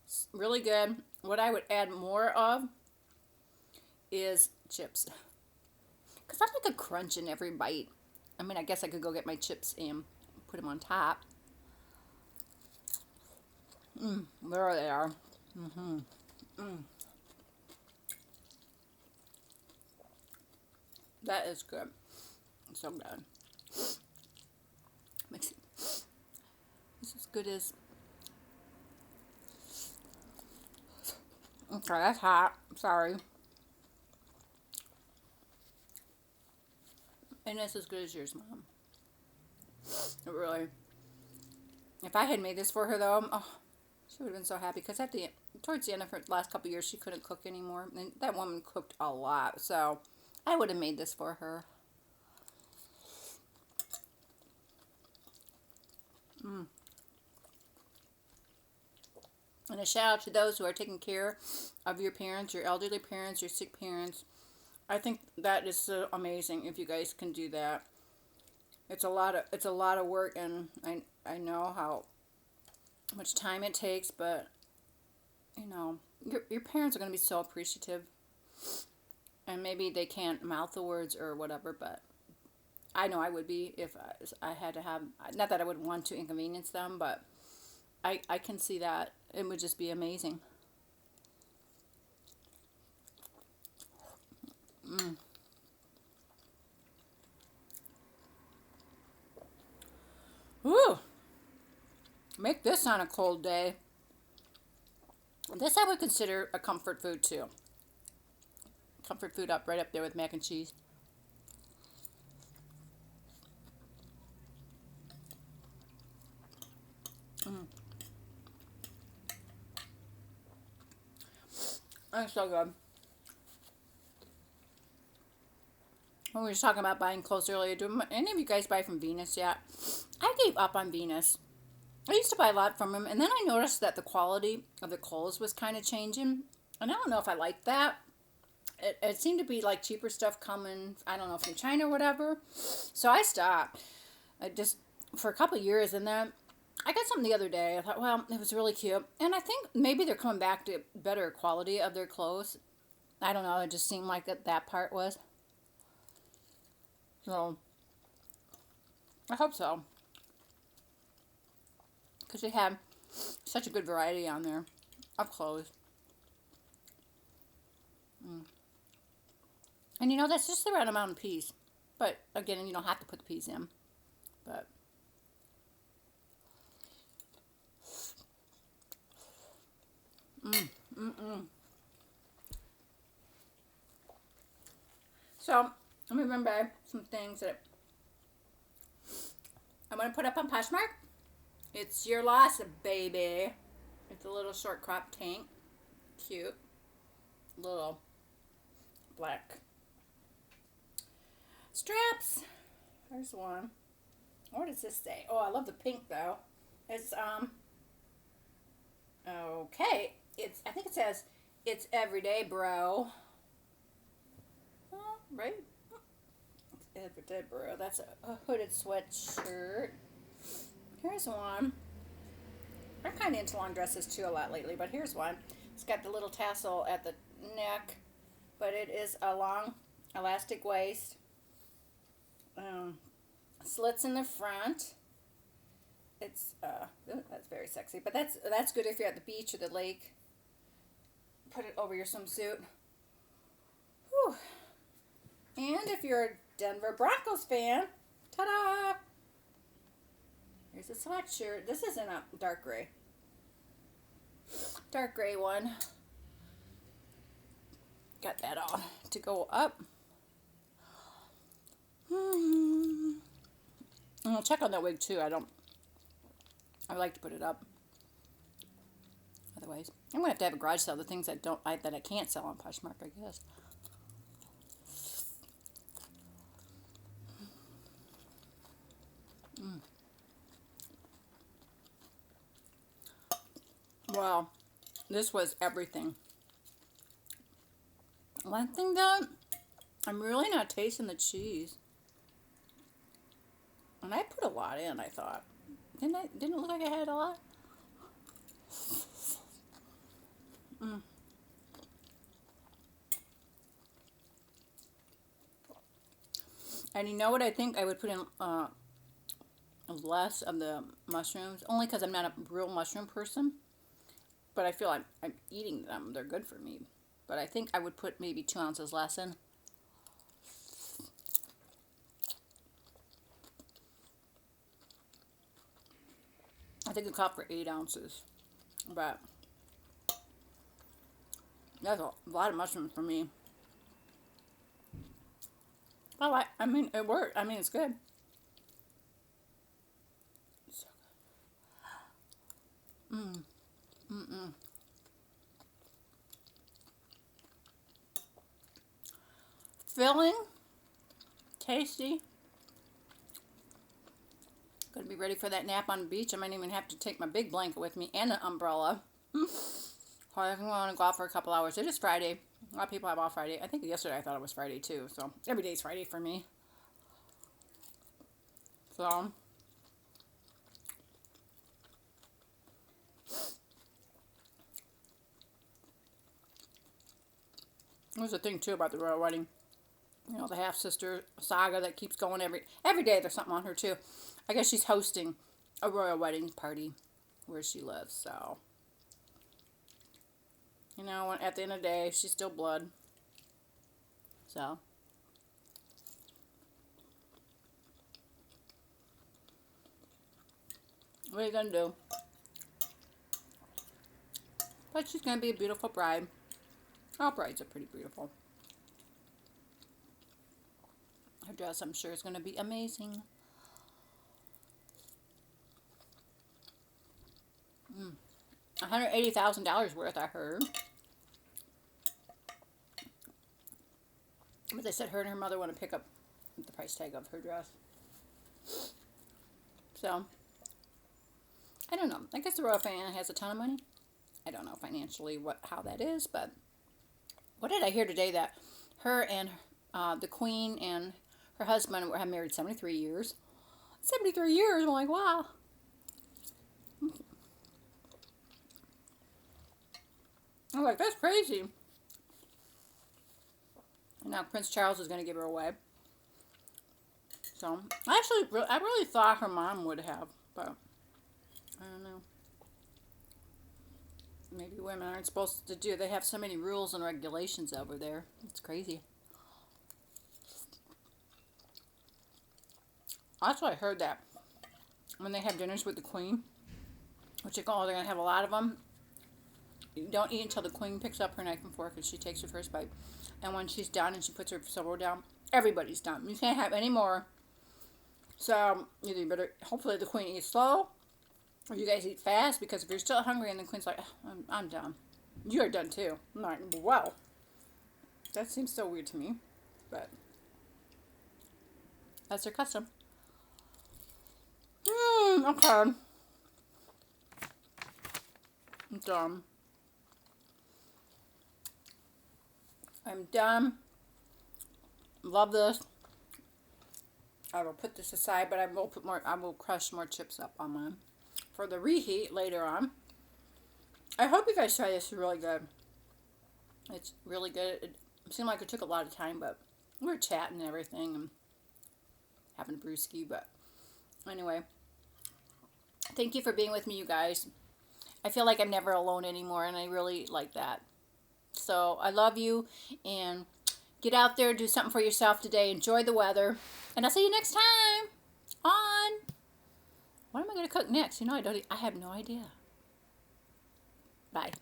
It's really good. What I would add more of is chips. Because I like a crunch in every bite. I mean, I guess I could go get my chips and put them on top. There they are. That is good. So good. Makes it, it's as good as. Okay, that's hot. Sorry. And it's as good as yours, Mom. It really. If I had made this for her, though, oh, she would have been so happy. Because towards the end of her last couple years, she couldn't cook anymore. And that woman cooked a lot. So I would have made this for her. And a shout out to those who are taking care of your parents, your elderly parents, your sick parents. I think that is so amazing if you guys can do that. It's a lot of work, and I know how much time it takes, but you know, your parents are going to be so appreciative. And maybe they can't mouth the words or whatever, but I know I would be if I had to have, not that I would want to inconvenience them, but I can see that it would just be amazing. Ooh, make this on a cold day. This I would consider a comfort food too. Comfort food right up there with mac and cheese. That's so good. When we were talking about buying clothes earlier, do any of you guys buy from Venus yet? I gave up on Venus. I used to buy a lot from them, and then I noticed that the quality of the clothes was kind of changing. And I don't know if I liked that. It seemed to be like cheaper stuff coming, I don't know, from China or whatever. So I stopped. I just, for a couple of years, and then I got something the other day. I thought, well, it was really cute. And I think maybe they're coming back to better quality of their clothes. I don't know, it just seemed like that part was. So, I hope so. Because they have such a good variety on there of clothes. And you know, that's just the right amount of peas. But again, you don't have to put the peas in. But so let me remember some things that I'm gonna put up on Poshmark. It's your loss, baby. It's a little short crop tank. Cute. Little black straps. There's one. What does this say? Oh, I love the pink though. It's okay. I think it says it's everyday, bro. Right? It's everyday, bro. That's a hooded sweatshirt. Here's one. I'm kind of into long dresses too a lot lately, but here's one. It's got the little tassel at the neck, but it is a long elastic waist. Slits in the front. It's that's very sexy, but that's good if you're at the beach or the lake. Put it over your swimsuit. Whew. And if you're a Denver Broncos fan, ta-da! Here's a sweatshirt. This isn't a dark gray. Dark gray one. Got that all to go up. And I'll check on that wig too. I like to put it up. Otherwise, I'm gonna have to have a garage sale. The things that I can't sell on Poshmark, I guess. Wow, this was everything. One thing though, I'm really not tasting the cheese. And I put a lot in, I thought. Didn't it look like I had a lot? And you know what I think I would put in less of the mushrooms, only because I'm not a real mushroom person. But I feel I'm eating them. They're good for me. But I think I would put maybe 2 ounces less in. I think it called for 8 ounces. But that's a lot of mushrooms for me. I mean, it worked. I mean, it's good. So good. Filling. Tasty. Gonna be ready for that nap on the beach. I might even have to take my big blanket with me and an umbrella. Or I want to go out for a couple hours. It is Friday. A lot of people have off Friday. I think yesterday I thought it was Friday too. So every day's Friday for me. So there's a thing too about the royal wedding. You know, the half-sister saga that keeps going every day. There's something on her too. I guess she's hosting a royal wedding party where she lives. So, you know, at the end of the day, she's still blood. So, what are you gonna do? But she's gonna be a beautiful bride. All brides are pretty beautiful. Her dress, I'm sure, is gonna be amazing. $180,000 worth, I heard. But they said her and her mother want to pick up the price tag of her dress. So, I don't know. I guess the royal family has a ton of money. I don't know financially how that is, but what did I hear today that her and the queen and her husband have married 73 years. 73 years? I'm like, wow. I'm like, that's crazy. And now Prince Charles is going to give her away. So, I really thought her mom would have, but I don't know. Maybe women aren't supposed to do. They have so many rules and regulations over there. It's crazy. Also, I heard that when they have dinners with the queen, which they're going to have a lot of them, you don't eat until the queen picks up her knife and fork and she takes her first bite. And when she's done and she puts her silverware down, everybody's done. You can't have any more. So, either you better, hopefully the queen eats slow, or you guys eat fast, because if you're still hungry and the queen's like, oh, I'm done. You're done too. I'm like, wow. That seems so weird to me. But that's their custom. Okay. I'm done. I'm done. Love this. I will put this aside, but I will put more. I will crush more chips up on mine for the reheat later on. I hope you guys try this. It's really good. It's really good. It seemed like it took a lot of time, but we were chatting and everything and having a brewski. But anyway, thank you for being with me, you guys. I feel like I'm never alone anymore, and I really like that. So I love you, and get out there, do something for yourself today. Enjoy the weather, and I'll see you next time on, what am I going to cook next? You know, I have no idea. Bye.